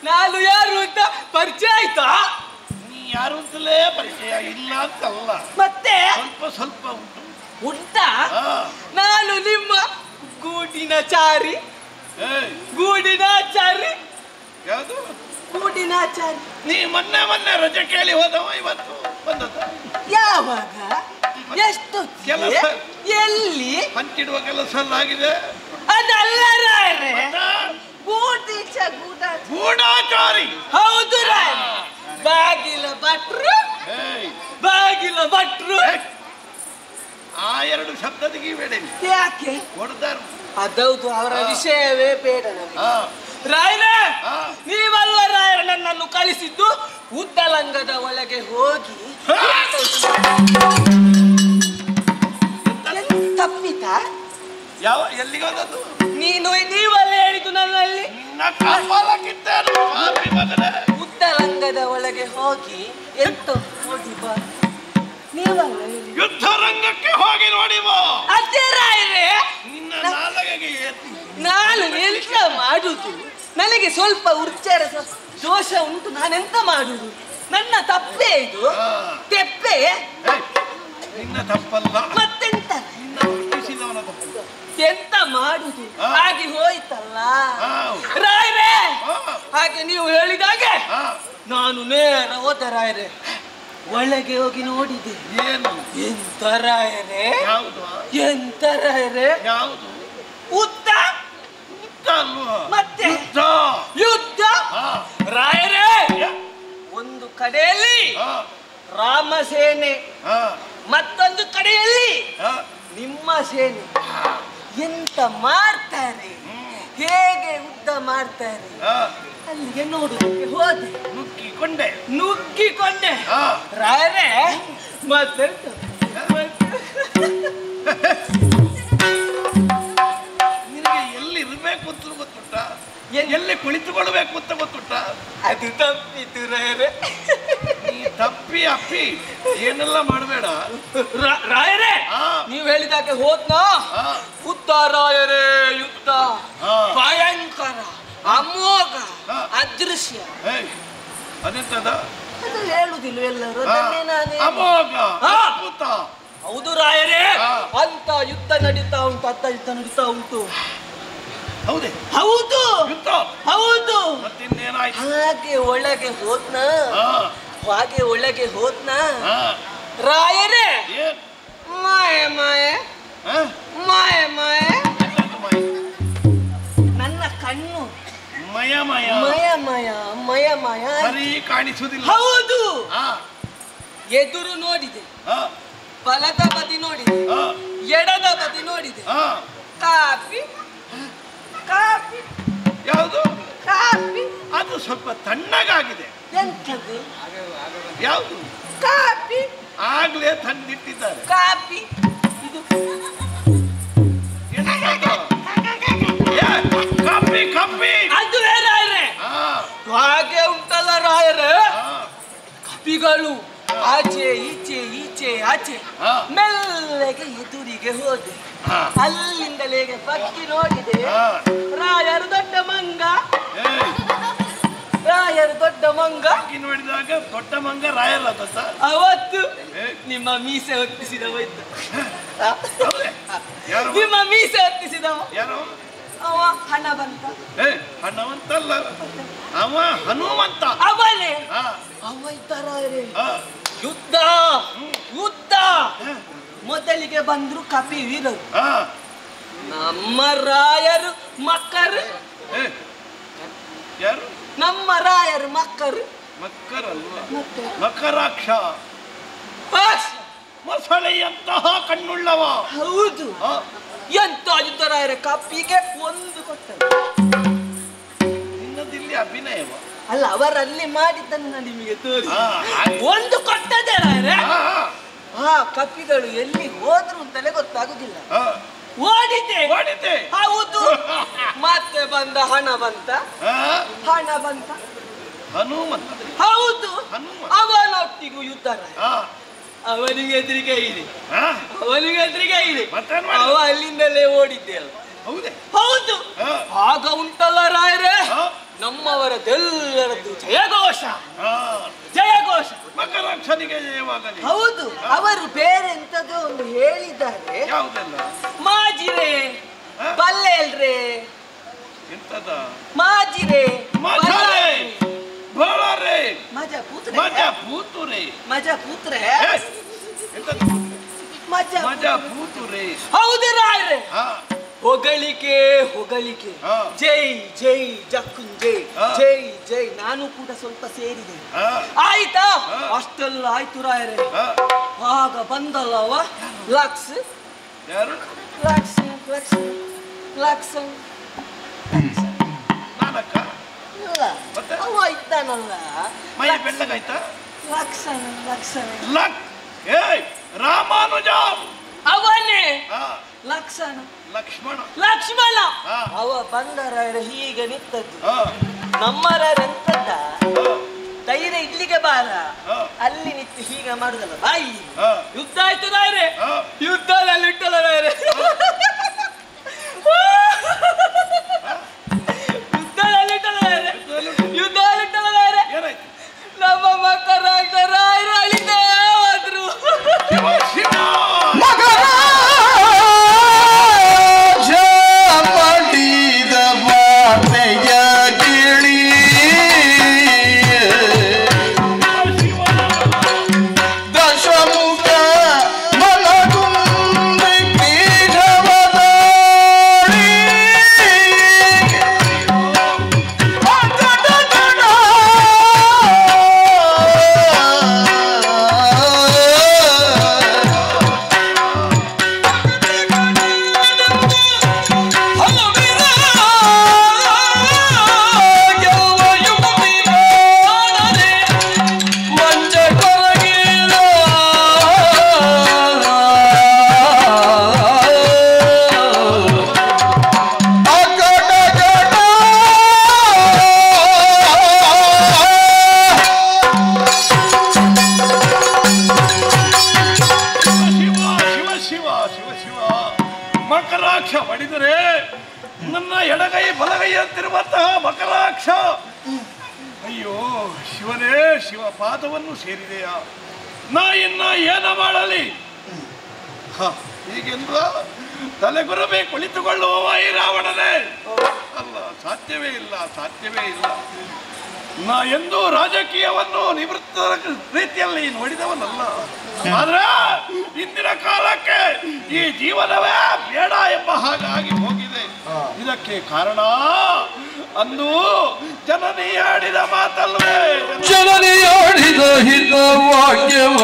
ನಾನು ಯಾರು ಅಂತ ಪರಿಚಯ ಆಯ್ತಾ? ನೀ ಯಾರು ಅಂತಲೇ ಪರಿಚಯ ಇಲ್ಲ ಅಂತಲ್ಲ, ಮತ್ತೆ ಸ್ವಲ್ಪ ಸ್ವಲ್ಪ ಉಂಟು. ಉಂಟಾ? ನಾನು ನಿಮ್ಮ ಗೂಡಿನಾಚಾರಿ. ಗೂಡಿನಾಚಾರಿ ಯಾವುದು? ಗೂಡಿನಾಚಾರಿ. ನೀ ಮೊನ್ನೆ ರಜೆ ಕೇಳಿ ಹೋದವ, ಇವತ್ತು ಬಂದದ. ಯಾವಾಗ? ಎಷ್ಟು ಕೆಲಸ? ಎಲ್ಲಿ? ಹಂಚಿಡುವ ಕೆಲಸ ಎಲ್ಲ ಆಗಿದೆ. ಅದಲ್ಲ ರಾಯರೇ, ಗೂಢಾಚಾರಿ. ಹೌದು ರಾಯರೇ. ಬಾಗಿಲ ಭಟ್ರು, ಬಾಗಿಲ ಭಟ್ರು. ಆ ಎರಡು ಶಬ್ದದಿಗೆ ಬೇಡ. ಯಾಕೆ? ಹೊಡೆದಾರ. ಅದೌದು, ಅವರ ವಿಷಯವೇ ಬೇಡ ನಮಗೆ. ರಾಯರೇ, ನೀವಲ್ವ ರಾಯರ ನನ್ನನ್ನು ಕಳಿಸಿದ್ದು ಉದ್ದಲಂಗದ ಒಳಗೆ ಹೋಗಿ. ತಪ್ಪಿತಾ? ಯಾವ ಎಲ್ಲಿಗೆ ಹೋದದ್ದು? ನೀವಲ್ಲ ಹೇಳಿದ್ದು ನನ್ನಲ್ಲಿ. ಉದ್ದಲಂಗದ ಒಳಗೆ ಹೋಗಿ ಎಂತ ಹೋಗಿ ಬಾ. ನೀವಲ್ಲ ಯುದ್ಧ ರಂಗಕ್ಕೆ ಹೋಗಿ ನೋಡಿ ಬಾ. ಅದೇ ರಾಯರೇ, ನಿನ್ನ ನಾಲಗೆಗೆ ನಾನು ಎಂತ ಮಾಡುದು? ನನಗೆ ಸ್ವಲ್ಪ ಉಚ್ಚಾರ ದೋಷ ಉಂಟು. ನಾನೆಂತ ಮಾಡುದು? ನನ್ನ ತಪ್ಪೇ ಇದು. ತೆಪ್ಪೆ ನಿನ್ನ ತಪ್ಪಲ್ಲ, ಮತ್ತೆಂತ? ನಿನ್ನ ಹುಟ್ಟಿಸಿದವನ ತಪ್ಪು. ಎಂತ ಮಾಡುದು? ಹಾಗೆ ಹೋಯ್ತಲ್ಲ ರಾಯರೇ. ಹಾಗೆ ನೀವು ಹೇಳಿದಾಗೆ ನಾನು ನೇರ ಹೋದ ರಾಯರೇ. ಒಳಗೆ ಹೋಗಿ ನೋಡಿದೆ. ಏನು? ಎಂತ ರಾಯರೇ? ಯಾವುದು? ಎಂತ ರಾಯರೇ? ಯಾವುದು? ಉದ್ದ ಅಲ್ವಾ? ಮತ್ತೆ ಯುದ್ಧ ರಾಯರೇ. ಒಂದು ಕಡೆಯಲ್ಲಿ ರಾಮ ಸೇನೆ, ಮತ್ತೊಂದು ಕಡೆಯಲ್ಲಿ ನಿಮ್ಮ ಸೇನೆ. ಎಂತ ಮಾಡ್ತಾರೆ, ಹೇಗೆ ಯುದ್ಧ ಮಾಡ್ತಾರೆ ಅಲ್ಲಿಗೆ ನೋಡುವುದಕ್ಕೆ ಹೋದೆ. ನುಗ್ಗಿಕೊಂಡೆ ರಾಯರೇ. ಮತ್ತೆ ನಿನಗೆ ಎಲ್ಲಿ ಇರಬೇಕು ಅಂತ ಗೊತ್ತುಂಟ, ಎಲ್ಲಿ ಕುಳಿತುಕೊಳ್ಬೇಕು ಅಂತ ಗೊತ್ತುಂಟ. ಅದು ತಪ್ಪಿತು ರಾಯರೇ. ನೀ ತಪ್ಪಿ ಅಪ್ಪಿ ಏನೆಲ್ಲ ಮಾಡಬೇಡ ರಾಯರೇ. ನೀವು ಹೇಳಿದಾಗೆ ಹೋದ್ನಾ ಯುದ್ಧ ರಾಯರೇ. ಯುದ್ಧ ಭಯಂಕರ, ಅಮೋಘ, ಅದೃಶ್ಯ. ಅದೆಂತದ? ಅದು ಹೇಳುದಿಲ್ಲ ಎಲ್ಲರೂ. ಅಮೋಘ, ಅದ್ಭುತ. ಹೌದು ರಾಯರೇ. ಅಂತ ಯುದ್ಧ ನಡೀತಾ ಉಂಟು, ಅಂತ ಯುದ್ಧ ನಡೀತಾ ಉಂಟು. ಹೌದೇ? ಹೌದು ಯುದ್ಧ. ಹೌದು. ಮತ್ತಿನ್ನೇನಾಯ್ತು? ಹಾಗೆ ಒಳಗೆ ಹೋದ್ನ, ಹಾಗೆ ಒಳಗೆ ಹೋದ್ನ ರಾಯರೇ. ಮಾಯ ಮಾಯ ಮಾಯ ಮಾಯ. ನನ್ನ ಕಣ್ಣು ಮಯ ಮಯ ಮಯ ಮಯ ಮಯ ಮಯ ಸರಿ ಕಾಣಿಸುವುದಿಲ್ಲ. ಹೌದು. ಎದುರು ನೋಡಿದೆ, ಬಲದ ಬದಿ ನೋಡಿದೆ, ಎಡದ ಬದಿ ನೋಡಿದೆ. Coffee coffee. ಯಾವುದು? ಕಾಫಿ. ಅದು ಸ್ವಲ್ಪ ತಣ್ಣಗಾಗಿದೆ. ಎಂಥದ್ದು? ಯಾವುದು? ಕಾಫಿ. ಆಗ್ಲೇ ತಂದಿಟ್ಟಿದ್ದಾರೆ. ಕಾಫಿ. ಇದು ಕಾಫಿ ಕಾಫಿ. ಅದು ರಾಯರೇ. ಹಾಗೆ ಉಂಟಲ್ಲ ರಾಯರೇ. ಕಪಿಗಳು ಆಚೆ ಈಚೆ ಈಚೆ ಆಚೆ ಮೆಲ್ಲಗೆ ಎದುರಿಗೆ ಹೋದೆ. ಅಲ್ಲಿಂದಲೇ ಬಗ್ಗಿ ನೋಡಿದೆ. ರಾಯರು ದೊಡ್ಡ ಮಂಗ, ರಾಯರು ದೊಡ್ಡ ಮಂಗ ನೋಡಿದಾಗ ದೊಡ್ಡ ಮಂಗ ರಾಯಲ್ಲ ಅವತ್ತು ನಿಮ್ಮ ಮೀಸೆ ಹೊತ್ತಿಸಿದವ ಇದ್ದ. ನಿಮ್ಮ ಮೀಸೆ ಹೊತ್ತಿಸಿದವ ಯಾರು? ಅವ ಹಣವಂತ. ಹಣವಂತಲ್ಲ, ಅವ ಹನುಮಂತ. ಅವನೇ ಅವ ಇದ್ದಾರ. ಯುದ್ಧ ಯುದ್ಧ ಮೊದಲಿಗೆ ಬಂದ್ರು ಕಪಿ ವೀರರು. ನಮ್ಮ ರಾಯರು ಮಕ್ಕರು. ಯಾರು? ನಮ್ಮ ರಾಯರು ಮಕ್ಕರು. ಮಕ್ಕರಲ್ವ, ಮಕರಾಕ್ಷ. ಮೊಸಳೆಯಂತಹ ಕಣ್ಣುಳ್ಳವ. ಹೌದು. ಎಂತ ಯುದ್ಧರಾಯರ ಕಪ್ಪಿಗೆ ಒಂದು ಕೊಟ್ಟರು. ನಿನ್ನದಿಲ್ಲಿ ಅಭಿನಯವ ಅಲ್ಲ, ಅವರಲ್ಲಿ ಮಾಡಿದ್ದನ್ನ ನಿಮಗೆ ತೋರಿ ಒಂದು ಕೊಟ್ಟದೆ ರಾಯರೇ. ಕಪ್ಪಿಗಳು ಎಲ್ಲಿ ಹೋದ್ರು ಅಂತಲೇ ಗೊತ್ತಾಗುದಿಲ್ಲ. ಓಡಿದೆ ಓಡಿದೆ. ಹೌದು. ಮತ್ತೆ ಬಂದ ಹಣವಂತ. ಹಣವಂತ ಹನುಮಂತ. ಹೌದು. ಅವನೊಟ್ಟಿಗೂ ಯುದ್ಧ. ಅವನಿಗೆ ಎದುರಿಗೆ ಇದೆ, ಅವನಿಗೆ ಎದುರಿಗೆ ಇದೆ. ಅವ ಅಲ್ಲಿಂದಲೇ ಓಡಿದ್ದೆ. ಹೌದು. ಆಗ ಉಂಟಲ್ಲ ರಾಯರೇ, ನಮ್ಮವರದೆಲ್ಲರದ್ದು ಜಯಘೋಷ, ಜಯಘೋಷ. ಮಕರಾಕ್ಷನಿಗೆ ಜಯವಾಗಲಿ. ಹೌದು. ಅವರು ಬೇರೆ ಎಂತದೋ ಒಂದು ಹೇಳಿದ್ದಾರೆ. ಮಾಜಿರೆ ಬಲ್ಲೆಲ್ರೆ. ಎಂತದ? ಮಾಜಿರೆ ಬಳ್ಳಾರೆ ಮಜಾ ಪೂತ್ರೆ. ಮಜಾ ಪೂತುರೆ. ಮಜಾ ಪೂತ್ರೆ. ಮಜಾ ಪೂತುರೆ. ಹೌದು ರಾಯರೇ. ಹೊಗಳಿಕೆ ಹೊಗಳಿಕೆ. ಜೈ ಜೈ ಜಕ್ಕುನ್ ಜೈ, ಜೈ ಜೈ. ನಾನು ಕೂಡ ಸ್ವಲ್ಪ ಸೇರಿದೆ. ಆಯ್ತಾ? ಅಷ್ಟೆಲ್ಲ ಆಯ್ತು ರಾಯರೇ. ಆಗ ಬಂದಲ್ಲವ ಲಕ್ಸ್. ಯಾರು? ಲಕ್ಸ್ ಲಕ್ಸ್ ಲಕ್ಸ್. ನಾನಕ್ಕ ಅವ ಇದ್ದಾನಲ್ಲ, ಮೈ ಬೆಳ್ಳಗಾಯ್ತಾ? ಲಕ್ಸನ ಲಕ್ಸನ ಲಕ್. ರಾಮಾನುಜ ಅವನೇ. ಲಕ್ಸನ ಲಕ್ಷ್ಮಣ. ಲಕ್ಷ್ಮಣ ಅವ ಬಂದರ ಹೀಗೆ ನಿಂತದ್ದು. ನಮ್ಮರೆಂತದ್ದ ಧೈರ್ಯ ಇಲ್ಲಿಗೆ ಬಾರ, ಅಲ್ಲಿ ನಿಂತು ಹೀಗೆ ಮಾಡುದಲ್ಲ. ಬಾಯಿ ಯುದ್ಧ ಆಯ್ತು ರಾಯರೇ. ಯುದ್ಧದಲ್ಲಿ ಇಟ್ಟಲ್ಲ ರಾಯರೇ. ಯುದ್ಧದಲ್ಲಿ ಇಟ್ಟಲ್ಲ ರಾಯರೇ. ಯುದ್ಧದಲ್ಲಿ ಇಟ್ಟಲ್ಲ ರಾಯರೇ. ನಮ್ಮ ಮಕ್ಕರಾಗ ರಾಯರು ಅಳಿದೇ ಹೋದ್ರು. ಮಕರಾಕ್ಷ ಹೊಡಿದರೆ ನನ್ನ ಎಡಗೈ ಬಲಗೈ ಅಂತಿರುವಂತಹ ಮಕರಾಕ್ಷ. ಅಯ್ಯೋ ಶಿವನೇ, ಶಿವ ಪಾದವನ್ನು ಸೇರಿದೆಯಾ? ನಾ ಇನ್ನ ಏನ ಮಾಡಲಿ? ಹೀಗೆಂದು ತಲೆಗುರಬೇ ಕುಳಿತುಕೊಳ್ಳುವ ಈ ರಾವಣನೇ ಅಲ್ಲ, ಸಾಧ್ಯವೇ ಇಲ್ಲ, ಸಾಧ್ಯವೇ ಇಲ್ಲ. ನಾ ಎಂದೂ ರಾಜಕೀಯವನ್ನು ನಿವೃತ್ತ ರೀತಿಯಲ್ಲಿ ನೋಡಿದವನಲ್ಲ. ಆದ್ರೆ ಇಂದಿನ ಕಾಲಕ್ಕೆ ಈ ಜೀವನವೇ ಬೇಡ ಎಂಬ ಹಾಗಾಗಿ ಹೋಗಿದೆ. ಇದಕ್ಕೆ ಕಾರಣ ಅಂದು ಜನನಿಯಾಡಿದ ಮಾತಲ್ವೇ? ಜನನಿಯಾಡಿದ ಹಿತವಾಕ್ಯವ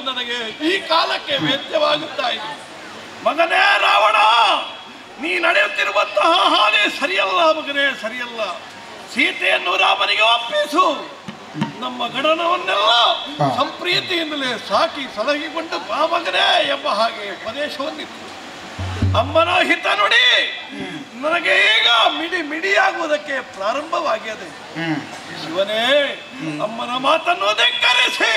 ನನಗೆ ಈ ಕಾಲಕ್ಕೆ ವೇದ್ಯವಾಗುತ್ತಾ ಇದೆ. ಮಗನೇ ರಾವಣ, ನೀ ನಡೆಯುತ್ತಿರುವಂತಹ ಹಾದಿ ಸರಿಯಲ್ಲ ಮಗನೇ, ಸರಿಯಲ್ಲ. ಸೀತೆಯನ್ನು ರಾಮನಿಗೆ ಒಪ್ಪಿಸು. ನಮ್ಮ ಗಣನವನ್ನೆಲ್ಲ ಸಂಪ್ರೀತಿಯಿಂದಲೇ ಸಾಕಿ ಸಲಹಿಕೊಂಡು ಬಾ ಮಗನೇ ಎಂಬ ಹಾಗೆ ಉಪದೇಶವನ್ನಿತ್ತು. ಅಮ್ಮನ ಹಿತ ನುಡಿ ನನಗೆ ಈಗ ಮಿಡಿಯಾಗುವುದಕ್ಕೆ ಪ್ರಾರಂಭವಾಗಿದೆ. ಶಿವನೇ, ಅಮ್ಮನ ಮಾತನ್ನು ಧಿಕ್ಕರಿಸಿ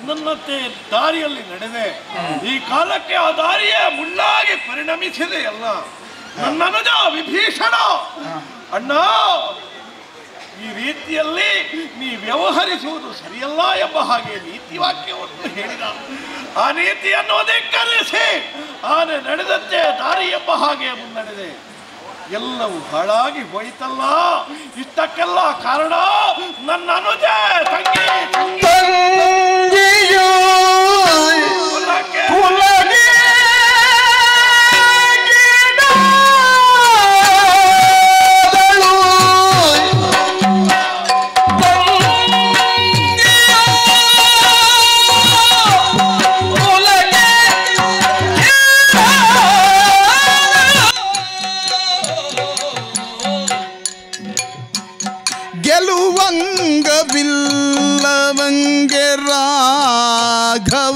ನನ್ನಂತೆ ದಾರಿಯಲ್ಲಿ ನಡೆದೆ. ಈ ಕಾಲಕ್ಕೆ ಆ ದಾರಿಯೇ ಮುಳ್ಳಾಗಿ ಪರಿಣಮಿಸಿದೆ ಅಲ್ಲ. ನನ್ನ ಅನುಜ ವಿಭೀಷಣ, ಅಣ್ಣ, ಈ ರೀತಿಯಲ್ಲಿ ನೀ ವ್ಯವಹರಿಸುವುದು ಸರಿಯಲ್ಲ ಎಂಬ ಹಾಗೆ ನೀತಿ ವಾಕ್ಯವನ್ನು ಹೇಳಿದ. ಆ ನೀತಿಯನ್ನು ಧಿಕ್ಕರಿಸಿ ಆನೆ ನಡೆದಂತೆ ದಾರಿ ಎಂಬ ಹಾಗೆ ಮುನ್ನಡೆದೆ. ಎಲ್ಲವೂ ಹಾಳಾಗಿ ಹೋಯಿತಲ್ಲ. ಇಷ್ಟಕ್ಕೆಲ್ಲ ಕಾರಣ ನನ್ನ ಅನುಜ ತಂಗಿ ಗೆಲುವಂಗವಿಲ್ಲವಂಗೆ ರಾಘವನಳು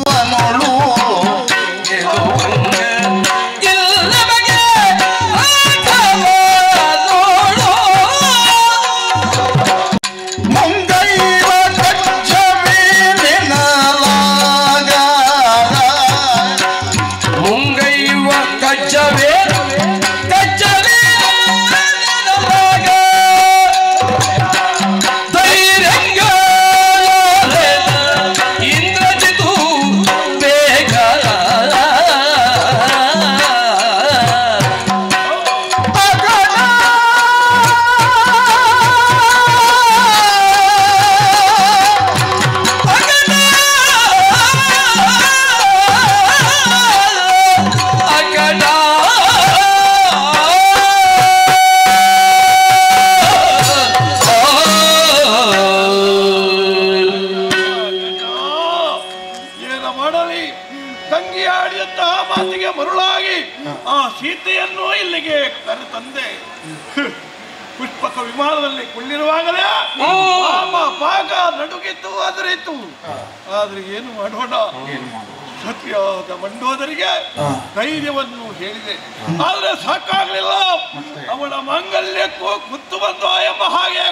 ಮುಂಗೈವ ಕಚ್ಚವೇ ಸೀತೆಯನ್ನು ಇಲ್ಲಿಗೆ ಕರೆತಂದೆ. ಪುಷ್ಪಕ ವಿಮಾನದಲ್ಲಿ ಕುಳ್ಳಿರುವಾಗಲೇ ಪಾಕ ನಡುಗಿತ್ತು, ಅದರಿತ್ತು. ಆದ್ರೆ ಏನು ಮಾಡೋಣ, ಸತ್ಯಾದ ಮಂಡೋದರಿಗೆ ಧೈರ್ಯವನ್ನು ಹೇಳಿದೆ. ಆದ್ರೆ ಸಾಕಾಗ್ಲಿಲ್ಲ. ಅವಳ ಮಾಂಗಲ್ಯಕ್ಕೂ ಕುತ್ತು ಬಂದು ಎಂಬ ಹಾಗೆ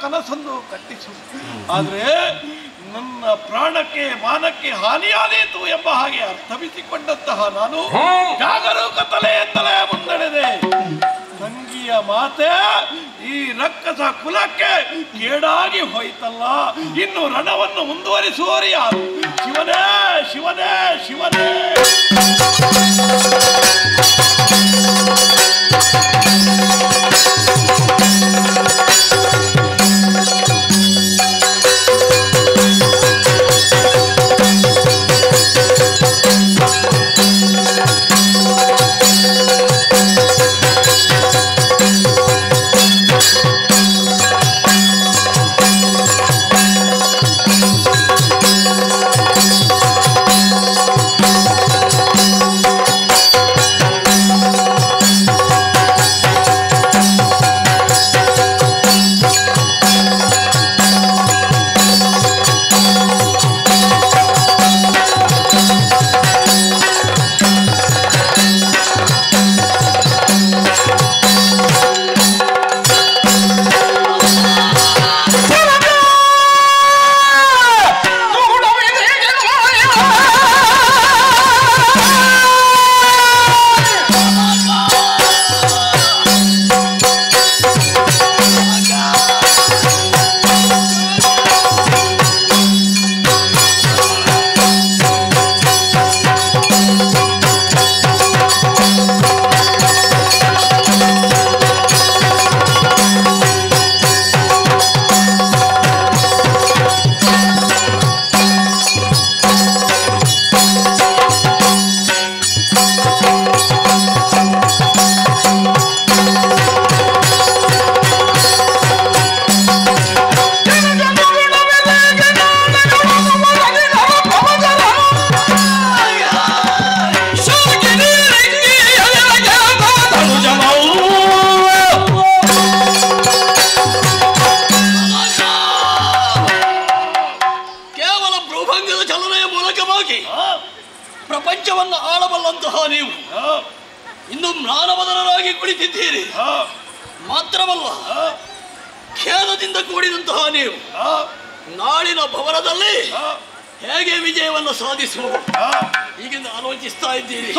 ಕನಸನ್ನು ಕಟ್ಟಿಸು. ಆದ್ರೆ ನನ್ನ ಪ್ರಾಣಕ್ಕೆ ಮಾನಕ್ಕೆ ಹಾನಿಯಾದೀತು ಎಂಬ ಹಾಗೆ ಅರ್ಥವಿಸಿಕೊಂಡಂತಹ ನಾನು ಜಾಗರೂಕತಲೆಯಿಂದಲೇ ಮುನ್ನಡೆದೆ. ತಂಗಿಯ ಮಾತೆ ಈ ರಕ್ಕಸ ಕುಲಕ್ಕೆ ಕೇಡಾಗಿ ಹೋಯ್ತಲ್ಲ. ಇನ್ನು ರಣವನ್ನು ಮುಂದುವರಿಸುವವರು ಯಾರು? ಶಿವನೇ, ಶಿವನೇ, ಶಿವನೇ. ರಣಭಂಗದ ಚಲನೆಯ ಮೂಲಕವಾಗಿ ಪ್ರಪಂಚವನ್ನು ಆಳಬಲ್ಲಂತಹ ನೀವು ಇನ್ನು ಜ್ಞಾನವದನರಾಗಿ ಕುಳಿತಿದ್ದೀರಿ. ಮಾತ್ರವಲ್ಲ, ಖೇದದಿಂದ ಕೂಡಿದಂತಹ ನೀವು ನಾಳಿನ ಭವನದಲ್ಲಿ ಹೇಗೆ ವಿಜಯವನ್ನು ಸಾಧಿಸುವುದು ಹೀಗೆಂದು ಆಲೋಚಿಸ್ತಾ ಇದ್ದೀರಿ.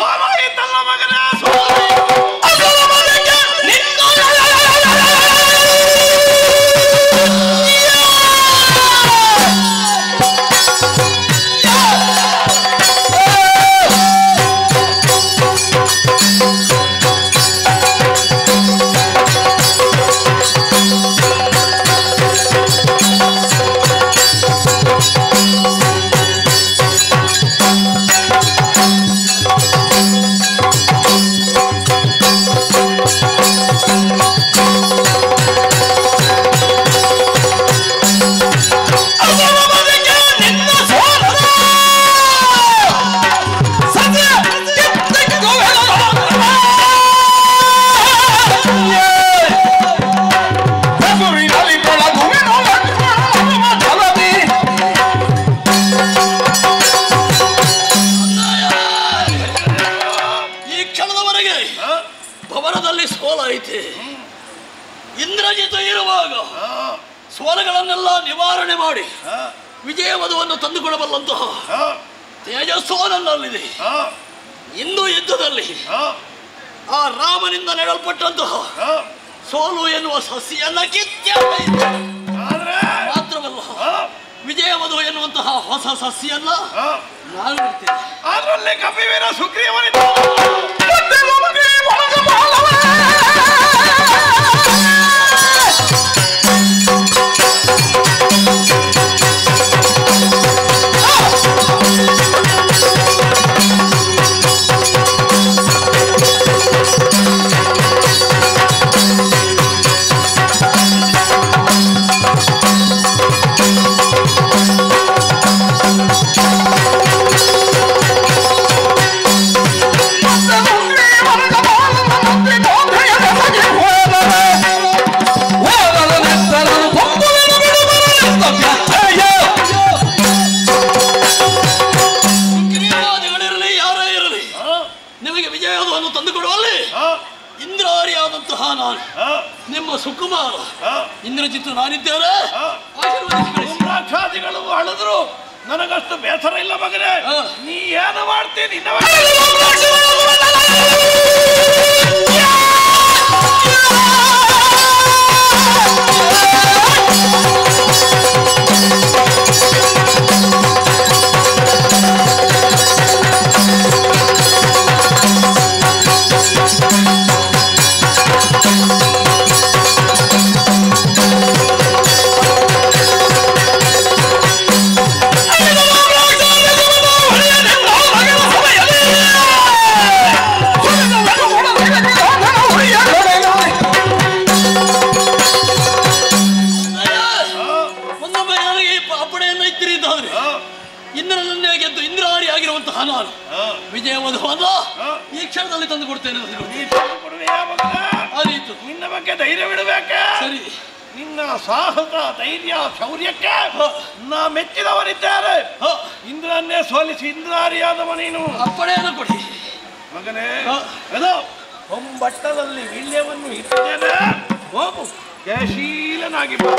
ಭವನದಲ್ಲಿ ಸೋಲಾಯಿತೆ. ಇಂದ್ರಜಿತ ಇರುವಾಗ ಸೋಲಗಳನ್ನೆಲ್ಲ ನಿವಾರಣೆ ಮಾಡಿ ವಿಜಯವಧವನ್ನು ತಂದುಕೊಡಬಲ್ಲಂತಹ ತೇಜಸ್ಸು ನನ್ನಲ್ಲಿದೆ. ಇಂದು ಯುದ್ಧದಲ್ಲಿ ಆ ರಾಮನಿಂದ ನೆಡಲ್ಪಟ್ಟಂತಹ ಸೋಲು ಎನ್ನುವ ಸಸಿಯನ್ನ ಮಾತ್ರವಲ್ಲ, ವಿಜಯವಧು ಎನ್ನುವಂತಹ ಹೊಸ ಸಸ್ಯನ್ನ ನಾನು ಇಡ್ತೇನೆ. ಅದರಲ್ಲಿ ಕಪಿವೀರ ಸುಗ್ರೀವನಿದ್ದ ನಿಮ್ಮ ಸುಕುಮಾರ ಇಂದ್ರಜಿತ್ತು ನಾನಿದ್ದೇನೆ. ರಾಕ್ಷಾದಿಗಳು ಅಳಿದ್ರು ನನಗಷ್ಟು ಬೇಸರ ಇಲ್ಲ ಮಗನೇ. ನೀ ಏನು ಮಾಡ್ತೀನಿ? ವಿಜಯವಧುವನ್ನು ಈ ಕ್ಷಣದಲ್ಲಿ ತಂದು ಕೊಡ್ತೇನೆ. ನಿನ್ನ ಬಗ್ಗೆ ಧೈರ್ಯ ಬಿಡಬೇಕ. ಸರಿ, ನಿನ್ನ ಸಾಹಸ, ಧೈರ್ಯ, ಶೌರ್ಯಕ್ಕೆ ನಾ ಮೆಚ್ಚಿದವನಿದ್ದಾರೆ. ಇಂದ್ರನ್ನೇ ಸೋಲಿಸಿ ಇಂದ್ರಾರಿಯಾದವ ನೀನು. ಅಪ್ಪಣೆಯನ್ನು ಕೊಡಿ ಮಗನೇ. ಅದು ಹೊಂಬಟ್ಟದಲ್ಲಿ ವೀಳ್ಯವನ್ನು ಇಟ್ಟಿದ್ದೇನೆ. ಹೋಗು, ಜಯಶೀಲನಾಗಿ ಬಾ.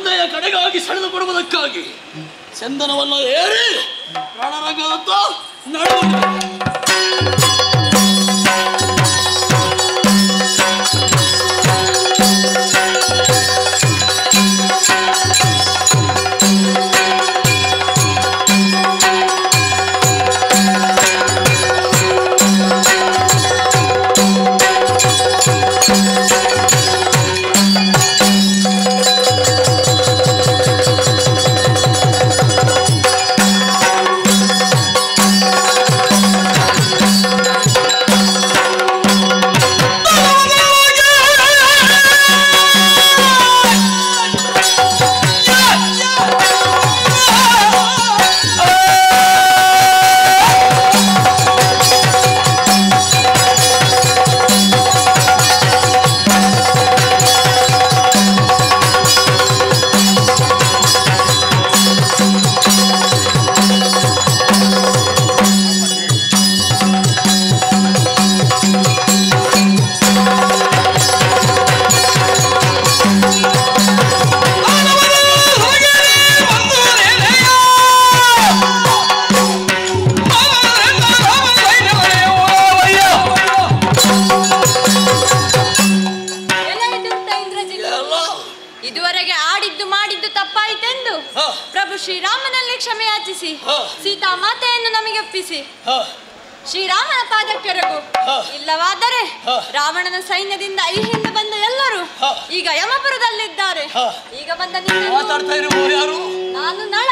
ತಂದೆಯ ಕಡೆಗಾಗಿ ಸೆಳೆದು ಕೊಡುವುದಕ್ಕಾಗಿ ಚಂದನವನ್ನು ಏರಿ ರಣರಂಗದತ್ತ ನಡೆದು ಶ್ರೀರಾಮನಲ್ಲಿ ಕ್ಷಮೆ ಯಾಚಿಸಿ ಸೀತಾ ಮಾತೆಯನ್ನು ನಮಗೆ ಒಪ್ಪಿಸಿ ಶ್ರೀರಾಮನ ಪಾದಕ್ಕೆರಗು. ಇಲ್ಲವಾದರೆ ರಾವಣನ ಸೈನ್ಯದಿಂದ ಈ ಹಿಂದೆ ಬಂದ ಎಲ್ಲರೂ ಈಗ ಯಮಪುರದಲ್ಲಿದ್ದಾರೆ. ಈಗ ಬಂದ ನಾನು ನಳ.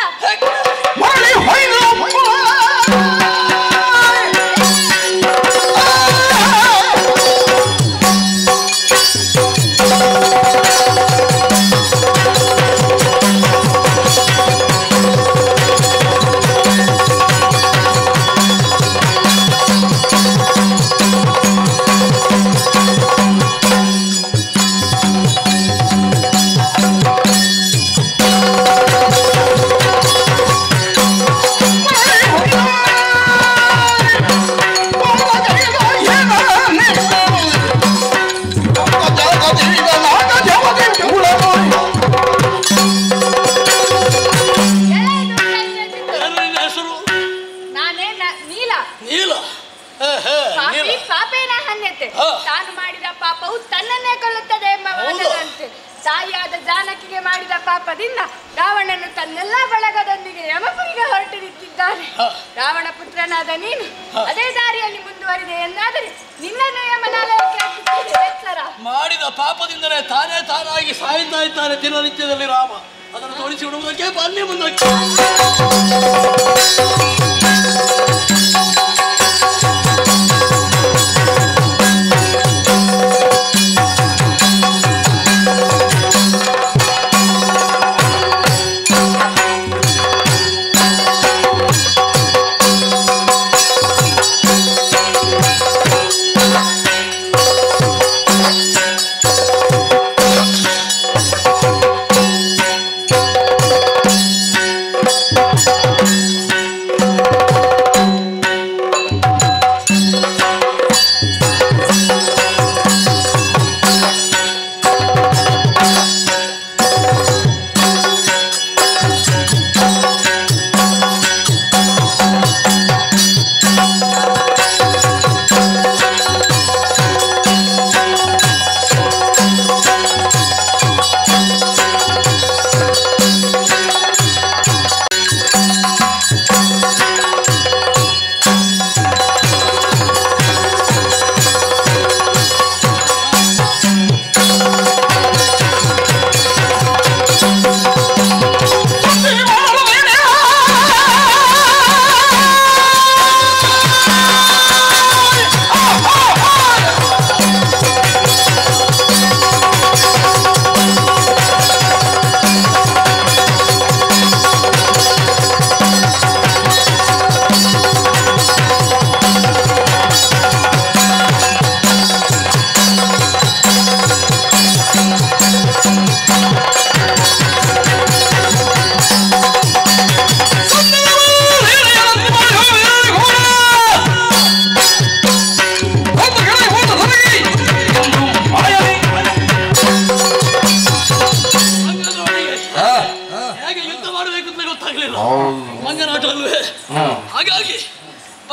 ತಾನು ಮಾಡಿದ ಪಾಪವು ತನ್ನನ್ನೇ ಕೊಲ್ಲುತ್ತದೆ ಎಂಬ ವಾದದಂತೆ ತಾಯಿಯಾದ ಜಾನಕಿಗೆ ಮಾಡಿದ ಪಾಪದಿಂದ ರಾವಣನು ತನ್ನೆಲ್ಲ ಬಳಗದೊಂದಿಗೆ ಯಮಪುರಿಗೆ ಹೊರಟು ನಿಂತಿದ್ದಾನೆ. ರಾವಣ ಪುತ್ರನಾದ ನೀನು ಅದೇ ದಾರಿಯಲ್ಲಿ ಮುಂದುವರಿದೆ ಎಂದಾದರೆ ನಿನ್ನನ್ನು ಯಮನಾಲಯಕ್ಕೆ ಹಾಕುತ್ತೇನೆ. ಎಚ್ಚರ. ಮಾಡಿದ ಪಾಪದಿಂದಲೇ ತಾನೇ ತಾನಾಗಿ ಸಾಯ್ತಾ ಇದ್ದಾನೆ ದಿನನಿತ್ಯದಲ್ಲಿ ರಾಮ. ಅದನ್ನು ತೋರಿಸಿ ಬಿಡುವುದಕ್ಕೆ ಬನ್ನಿ ಮುಂದಕ್ಕೆ.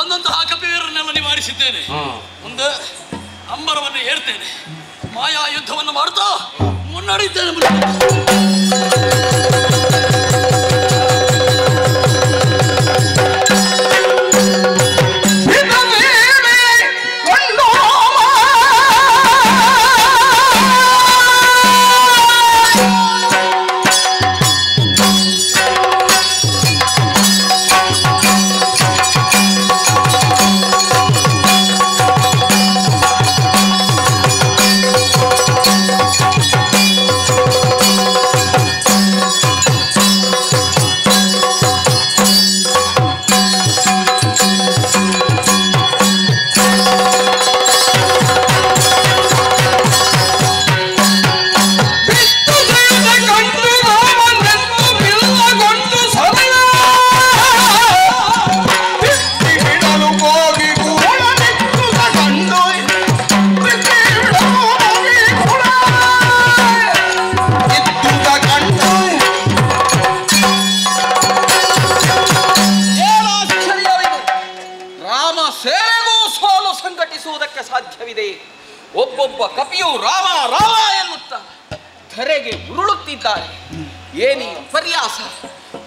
ಬಂದಂತಹ ಕಪಿವೀರನ್ನೆಲ್ಲ ನಿವಾರಿಸಿದ್ದೇನೆ. ಮುಂದೆ ಅಂಬರವನ್ನು ಏರ್ತೇನೆ, ಮಾಯಾ ಯುದ್ಧವನ್ನು ಮಾಡ್ತಾ ಮುನ್ನಡೆಯುತ್ತೇನೆ. ಸಾಧ್ಯವಿದೆ. ಒಬ್ಬೊಬ್ಬ ಕಪಿಯು ರಾಮ ರಾಮ ಎನ್ನುತ್ತಾ ಧರೆಗೆ ಉರುಳುತ್ತಿದ್ದಾರೆ. ಏನಿ ಪರ್ಯಾಸ!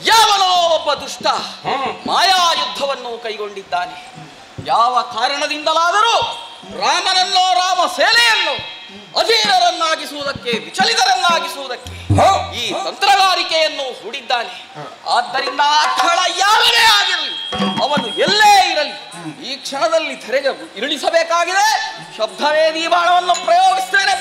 ಯಾವನೋ ಒಬ್ಬ ದುಷ್ಟ ಮಾಯಾ ಯುದ್ಧವನ್ನು ಕೈಗೊಂಡಿದ್ದಾನೆ. ಯಾವ ಕಾರಣದಿಂದಲಾದರೂ ರಾಮನನ್ನೋ ರಾಮ ಸೇನೆಯನ್ನು ಅಧೀರರನ್ನಾಗಿಸುವುದಕ್ಕೆ, ವಿಚಲಿತರನ್ನಾಗಿಸುವುದಕ್ಕೆ ಈ ತಂತ್ರಗಾರಿಕೆಯನ್ನು ಹೂಡಿದ್ದಾನೆ. ಆದ್ದರಿಂದ ಆ ಸ್ಥಳ ಯಾವನೇ ಆಗಿರಲಿ, ಅವನು ಎಲ್ಲೇ ಇರಲಿ, ಈ ಕ್ಷಣದಲ್ಲಿ ಧರೆಗೆ ಇರುಳಿಸಬೇಕಾಗಿದೆ. ಶಬ್ದವೇದಿ ಬಾಣವನ್ನು ಪ್ರಯೋಗಿಸ್ತೇನೆ,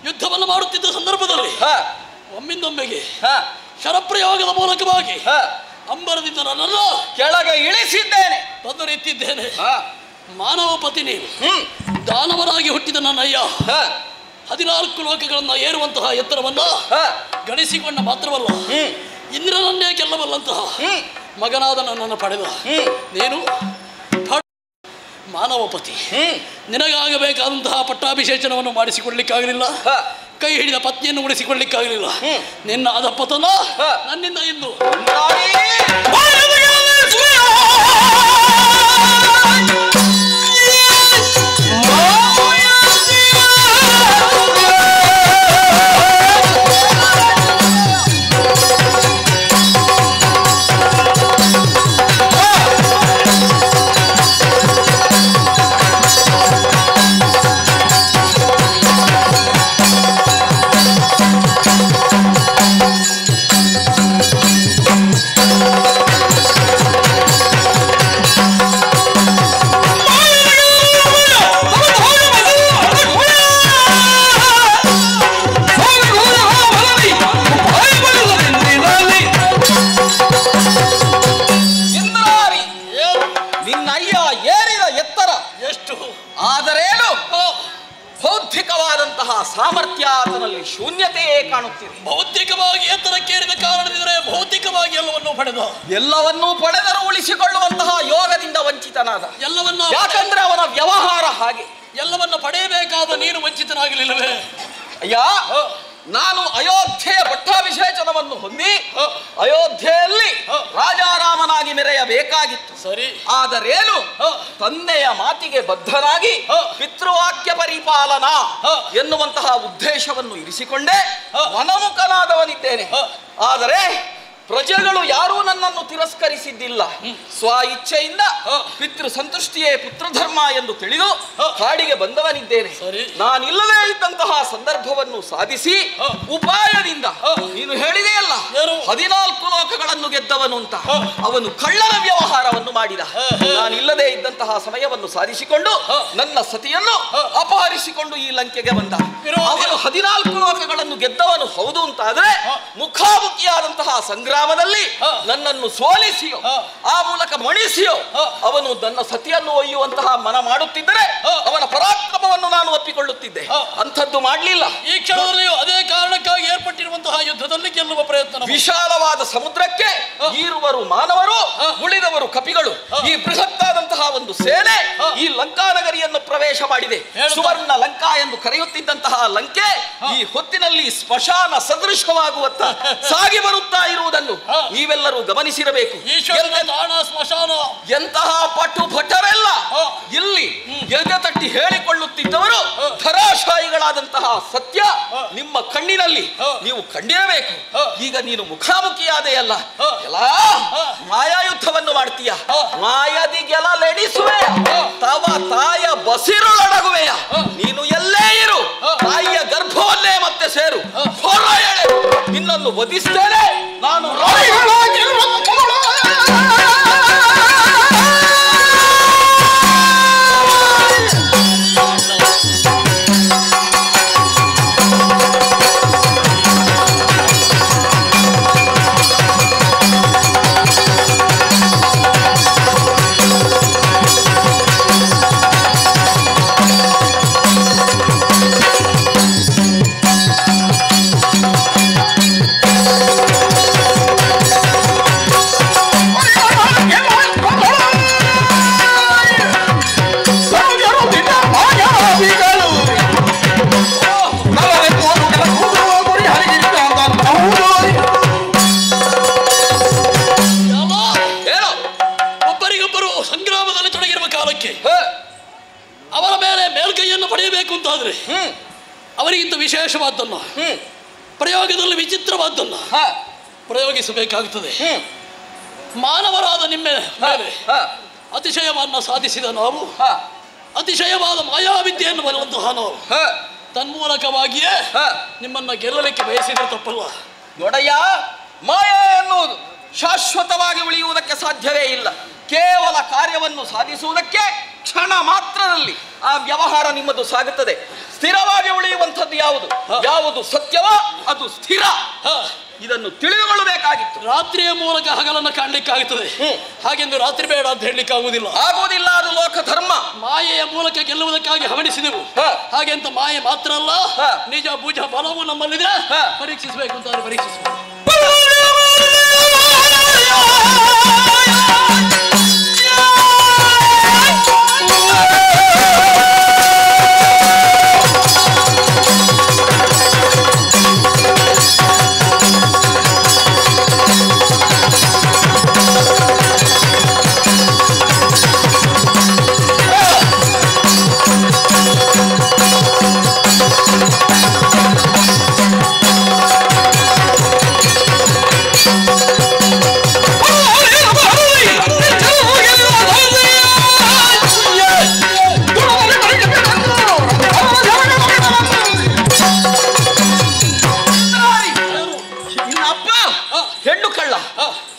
ಯುದ್ಧವನ್ನು ಮಾಡುತ್ತಿದ್ದ ಸಂದರ್ಭದಲ್ಲಿ ಒಮ್ಮಿಂದೊಮ್ಮೆಗೆ ಶರಪ್ರಯೋಗದ ಮೂಲಕವಾಗಿ ಅಂಬರದಿಂದ ನನ್ನನ್ನು ಕೆಳಗೆ ಇಳಿಸಿದ್ದೇನೆ, ತಂದು ಎತ್ತಿದ್ದೇನೆ. ಮಾನವ ಪತಿ ನೀನು, ದಾನವರಾಗಿ ಹುಟ್ಟಿದ ನನ್ನಯ್ಯ 14 ಲೋಕಗಳನ್ನ ಏರುವಂತಹ ಎತ್ತರವನ್ನ ಗಳಿಸಿಕೊಂಡ ಮಾತ್ರವಲ್ಲ, ಇಂದ್ರನನ್ನೇ ಗೆಲ್ಲಬಲ್ಲಂತಹ ಮಗನಾದ ನನ್ನನ್ನು ಪಡೆದ ನೀನು ಮಾನವಪತಿ. ನಿನಗಾಗಬೇಕಾದಂತಹ ಪಟ್ಟಾಭಿಷೇಚನವನ್ನು ಮಾಡಿಸಿಕೊಳ್ಳಿಕ್ಕಾಗಲಿಲ್ಲ, ಕೈ ಹಿಡಿದ ಪತ್ನಿಯನ್ನು ಉಳಿಸಿಕೊಳ್ಳಿಕ್ಕಾಗಲಿಲ್ಲ. ನಿನ್ನ ಅಧಪತನ ನನ್ನಿಂದ ಇಂದು ಸಾಮರ್ಥ್ಯ ಆತನಲ್ಲಿ ಶೂನ್ಯತೆಯೇ ಕಾಣುತ್ತಿದೆ. ಭೌತಿಕವಾಗಿ ಎತ್ತರಕ್ಕೇರಿದ ಕಾರಣದಿಂದರೆ ಭೌತಿಕವಾಗಿ ಎಲ್ಲವನ್ನೂ ಪಡೆದರೂ ಉಳಿಸಿಕೊಳ್ಳುವಂತಹ ಯೋಗದಿಂದ ವಂಚಿತನಾದ. ಯಾಕಂದ್ರೆ ಅವನ ವ್ಯವಹಾರ ಹಾಗೆ. ಎಲ್ಲವನ್ನ ಪಡೆಯಬೇಕಾದ ನೀನು ವಂಚಿತನಾಗಲಿಲ್ಲವೇ? ಅಯ್ಯ, ನಾನು ಅಯೋಧ್ಯೆಯ ಪಟ್ಟಾಭಿಷೇಚನವನ್ನು ಹೊಂದಿ ಅಯೋಧ್ಯೆಯಲ್ಲಿ ರಾಜಾರಾಮನಾಗಿ ಮೆರೆಯಬೇಕಾಗಿತ್ತು. ಸರಿ. ಆದರೇನು ತಂದೆಯ ಮಾತಿಗೆ ಬದ್ಧನಾಗಿ ಪಿತೃವಾಕ್ಯ ಪರಿಪಾಲನಾ ಎನ್ನುವಂತಹ ಉದ್ದೇಶವನ್ನು ಇರಿಸಿಕೊಂಡೇ ವನಮುಖನಾದವನಿದ್ದೇನೆ. ಆದರೆ ಪ್ರಜೆಗಳು ಯಾರೂ ನನ್ನನ್ನು ತಿರಸ್ಕರಿಸಿದ್ದಿಲ್ಲ. ಸ್ವ ಇಚ್ಛೆಯಿಂದ ಪಿತೃ ಸಂತುಷ್ಟಿಯೇ ಪುತ್ರಧರ್ಮ ಎಂದು ತಿಳಿದು ಕಾಡಿಗೆ ಬಂದವನಿದ್ದೇನೆ. ನಾನಿಲ್ಲದೇ ಇದ್ದಂತಹ ಸಂದರ್ಭವನ್ನು ಸಾಧಿಸಿ ಉಪಾಯದಿಂದ ನೀನು ಹೇಳಿದೆಯಲ್ಲ 14 ಲೋಕಗಳನ್ನು ಗೆದ್ದವನು ಅಂತ, ಅವನು ಕಳ್ಳನ ವ್ಯವಹಾರವನ್ನು ಮಾಡಿದ. ನಾನಿಲ್ಲದೇ ಇದ್ದಂತಹ ಸಮಯವನ್ನು ಸಾಧಿಸಿಕೊಂಡು ನನ್ನ ಸತಿಯನ್ನು ಅಪಹರಿಸಿಕೊಂಡು ಈ ಲಂಕೆಗೆ ಬಂದ. ಅವನು 14 ಲೋಕಗಳನ್ನು ಗೆದ್ದವನು ಹೌದು ಅಂತಾದ್ರೆ ಮುಖಾಮುಖಿಯಾದಂತಹ ಸಂಗ್ರಾಮದಲ್ಲಿ ನನ್ನನ್ನು ಸೋಲಿಸಿಯೋ ಆ ಮೂಲಕ ಮಣಿಸಿಯೋ ಅವನು ನನ್ನ ಸತಿಯನ್ನು ಒಯ್ಯುವಂತಹ ಮನ ಮಾಡುತ್ತಿದ್ದರೆ ಅವನ ಪರಾಕ್ರಮವನ್ನು ನಾನು ಒಪ್ಪಿಕೊಳ್ಳುತ್ತಿದ್ದೆ. ಅಂಥದ್ದು ಮಾಡಲಿಲ್ಲ. ಈ ಕ್ಷಣದಲ್ಲಿ ಅದೇ ಕಾರಣಕ್ಕಾಗಿ ಏರ್ಪಟ್ಟಿರುವಂತಹ ಯುದ್ಧದಲ್ಲಿ ಗೆಲ್ಲುವ ಪ್ರಯತ್ನ. ವಿಶಾಲವಾದ ಸಮುದ್ರಕ್ಕೆ ಈರುವರು ಮಾನವರು, ಉಳಿದವರು ಕಪಿಗಳು, ಈ ಬೃಹತ್ತಾದಂತಹ ಒಂದು ಸೇನೆ ಈ ಲಂಕಾನಗರಿಯನ್ನು ಪ್ರವೇಶ ಮಾಡಿದೆ. ಸುವರ್ಣ ಲಂಕಾ ಎಂದು ಕರೆಯುತ್ತಿದ್ದಂತಹ ಲಂಕೆ ಈ ಹೊತ್ತಿನಲ್ಲಿ ಸ್ಮಶಾನ ಸದೃಶವಾಗುವತ್ತ ಸಾಗಿ ಬರುತ್ತಾ ಇರುವುದನ್ನು ನೀವೆಲ್ಲರೂ ಗಮನಿಸಿರಬೇಕು. ಎಂತಹ ಪಟು ಭಟರೆಲ್ಲ ಇಲ್ಲಿ ಎದೆ ತಟ್ಟಿ ಹೇಳಿಕೊಳ್ಳುತ್ತಿದ್ದವರು ಧರಾಶಾಯಿಗಳಾದಂತಹ ಸತ್ಯ ನಿಮ್ಮ ಕಣ್ಣಿನಲ್ಲಿ ನೀವು ಕಂಡಿರಬೇಕು. ಈಗ ನೀನು ಮುಖಾಮುಖಿಯಾದೆಯಲ್ಲ, ಎಲ್ಲ ಮಾಯಾಯುದ್ಧವನ್ನು ಮಾಡ್ತೀಯ. ಮಾಯದಿ ಗೆಲಲೆಡಿಸುವೆ, ತವ ತಾಯ ಬಸಿರುಳಡಗುವೆಯ. ನೀನು ಎಲ್ಲೇ ಇರು, ತಾಯಿಯ ಗರ್ಭವನ್ನೇ ಮತ್ತೆ ಸೇರು. ಹೊರ ಎಳೆ, ನಿನ್ನನ್ನು ವಧಿಸ್ತೇನೆ ನಾನು. ಅವರ ಮೇಲೆ ಮೇಲ್ಕೈಯನ್ನು ಪಡೆಯಬೇಕು ಅಂತಾದ್ರೆ ಅವರಿಗಿಂತ ವಿಶೇಷವಾದ್ದನ್ನು, ಪ್ರಯೋಗದಲ್ಲಿ ವಿಚಿತ್ರವಾದ್ದನ್ನು ಪ್ರಯೋಗಿಸಬೇಕಾಗುತ್ತದೆ. ಮಾನವರಾದ ನಿಮ್ಮ ಮೇಲೆ ಅತಿಶಯವನ್ನು ಸಾಧಿಸಿದ ನಾವು, ಅತಿಶಯವಾದ ಮಾಯಾವಿದ್ಯೆಯನ್ನು ಬರುವಂತಹ ನಾವು ತನ್ಮೂಲಕವಾಗಿಯೇ ನಿಮ್ಮನ್ನ ಗೆಲ್ಲಲಿಕ್ಕೆ ಬಯಸಿದ್ರೆ ತಪ್ಪಲ್ಲ. ನೋಡಯ್ಯ, ಮಾಯೆ ಎನ್ನುವುದು ಶಾಶ್ವತವಾಗಿ ಉಳಿಯುವುದಕ್ಕೆ ಸಾಧ್ಯವೇ ಇಲ್ಲ. ಕೇವಲ ಕಾರ್ಯವನ್ನು ಸಾಧಿಸುವುದಕ್ಕೆ ಕ್ಷಣ ಮಾತ್ರದಲ್ಲಿ ಆ ವ್ಯವಹಾರ ನಿಮ್ಮದು ಸಾಗುತ್ತದೆ. ಸ್ಥಿರವಾಗಿ ಉಳಿಯುವಂಥದ್ದು ಯಾವುದು? ಯಾವುದು ಸತ್ಯವೋ ಅದು ಸ್ಥಿರ. ಇದನ್ನು ತಿಳಿದುಕೊಳ್ಳಬೇಕಾಗಿತ್ತು. ರಾತ್ರಿಯ ಮೂಲಕ ಹಗಲನ್ನು ಕಾಣಲಿಕ್ಕಾಗುತ್ತದೆ, ಹಾಗೆಂದು ರಾತ್ರಿ ಬೇಡ ಅಂತ ಹೇಳಲಿಕ್ಕೆ ಆಗುವುದಿಲ್ಲ. ಅದು ಲೋಕ ಧರ್ಮ. ಮಾಯೆಯ ಮೂಲಕ ಗೆಲ್ಲುವುದಕ್ಕಾಗಿ ಹವಣಿಸಿದೆವು. ಹಾಗೆಂತ ಮಾಯೆ ಮಾತ್ರ ಅಲ್ಲ, ನಿಜ ಭುಜ ಬಲವು ನಮ್ಮಲ್ಲಿದೆ. ಪರೀಕ್ಷಿಸಬೇಕು ಅಂತ ಪರೀಕ್ಷಿಸಬೇಕು.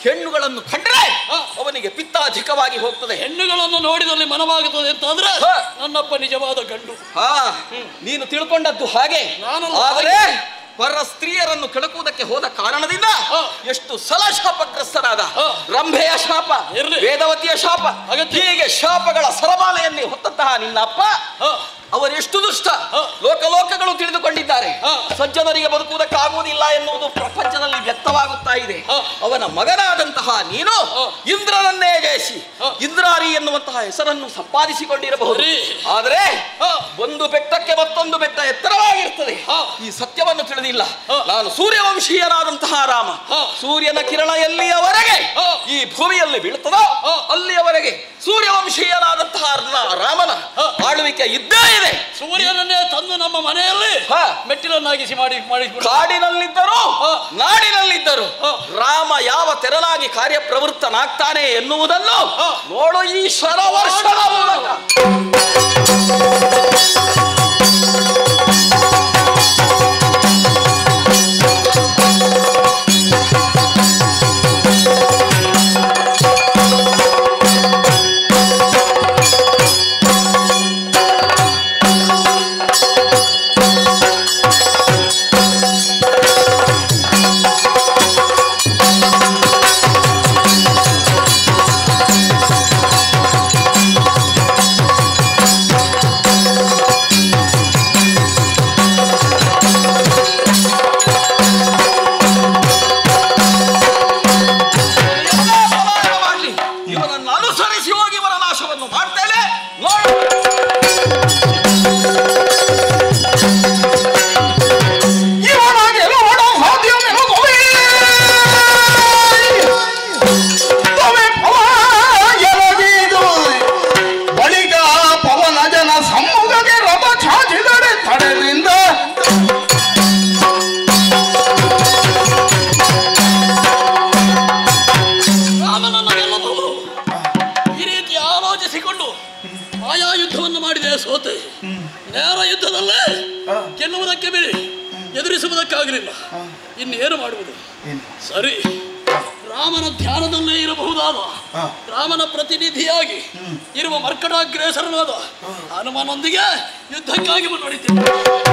ಹೆಣ್ಣುಗಳನ್ನು ಕಂಡ್ರೆ ಅವನಿಗೆ ಪಿತ್ತಾಧಿಕವಾಗಿ ಹೋಗ್ತದೆ. ಹೆಣ್ಣುಗಳನ್ನು ನೋಡಿದಲ್ಲಿ ಮನವಾಗುತ್ತದೆ ಅಂತಂದ್ರೆ ನನ್ನಪ್ಪ ನಿಜವಾದ ಗಂಡು. ನೀನು ತಿಳ್ಕೊಂಡದ್ದು ಹಾಗೆ. ಆದರೆ ಪರ ಸ್ತ್ರೀಯರನ್ನು ಕೆಡಕುವುದಕ್ಕೆ ಹೋದ ಕಾರಣದಿಂದ ಎಷ್ಟು ಸಲ ಶಾಪಗ್ರಸ್ತನಾದ. ರಂಭೆಯ ಶಾಪ, ವೇದವತಿಯ ಶಾಪ, ಹೀಗೆ ಶಾಪಗಳ ಸರಮಾಲೆಯನ್ನೇ ಹೊತ್ತಂತಹ ನಿನ್ನ ಅಪ್ಪ ಅವರೆಷ್ಟು ದುಷ್ಟ. ಲೋಕಲೋಕಗಳು ತಿಳಿದುಕೊಂಡಿದ್ದಾರೆ. ಸಜ್ಜನರಿಗೆ ಬದುಕುವುದಕ್ಕಾಗುವುದಿಲ್ಲ ಎನ್ನುವುದು ಪ್ರಪಂಚದಲ್ಲಿ ವ್ಯಕ್ತವಾಗುತ್ತಾ ಇದೆ. ಅವನ ಮಗನಾದಂತಹ ನೀನು ಇಂದ್ರನನ್ನೇ ಜಯಿಸಿ ಇಂದ್ರಾರಿ ಎನ್ನುವಂತಹ ಹೆಸರನ್ನು ಸಂಪಾದಿಸಿಕೊಂಡಿರಬಹುದು. ಆದರೆ ಒಂದು ಬೆಟ್ಟಕ್ಕೆ ಮತ್ತೊಂದು ಬೆಟ್ಟ ಎತ್ತರವಾಗಿರ್ತದೆ. ಈ ಸತ್ಯವನ್ನು ತಿಳಿದಿಲ್ಲ. ನಾನು ಸೂರ್ಯವಂಶೀಯನಾದಂತಹ ರಾಮ. ಸೂರ್ಯನ ಕಿರಣ ಎಲ್ಲಿಯವರೆಗೆ ಈ ಭೂಮಿಯಲ್ಲಿ ಬೀಳ್ತದೋ ಅಲ್ಲಿಯವರೆಗೆ ಸೂರ್ಯವಂಶೀಯನಾದಂತಹ ರಾಮನ ಆಳ್ವಿಕೆ ಇದ್ದೇ ಇದೆ. ಸೂರ್ಯನನ್ನೇ ತಂದು ನಮ್ಮ ಮನೆಯಲ್ಲಿ ಮೆಟ್ಟಿಲನ್ನಾಗಿಸಿ ಮಾಡಿ ಕಾಡಿನಲ್ಲಿದ್ದರು ನಾಡಿನಲ್ಲಿದ್ದರು ರಾಮ ಯಾವ ತೆರನಾಗಿ ಕಾರ್ಯಪ್ರವೃತ್ತನಾಗ್ತಾನೆ ಎನ್ನುವುದನ್ನು ನೋಡು ಈ ಶರವರ್ಷದ ಮೂಲಕ. ನೇರ ಯುದ್ಧದಲ್ಲೇ ಗೆಲ್ಲುವುದಕ್ಕೆ ಬಿಡಿ, ಎದುರಿಸುವುದಕ್ಕಾಗಲಿಲ್ಲ. ಇನ್ನೇನು ಮಾಡುವುದು? ಸರಿ, ರಾಮನ ಧ್ಯಾನದಲ್ಲೇ ಇರಬಹುದಾದ, ರಾಮನ ಪ್ರತಿನಿಧಿಯಾಗಿ ಇರುವ ಮರ್ಕಟಾಗ್ರೇಸರನಾದ ಹನುಮನೊಂದಿಗೆ ಯುದ್ಧಕ್ಕಾಗಿ ಮುನ್ನಡೆಯುತ್ತೇನೆ.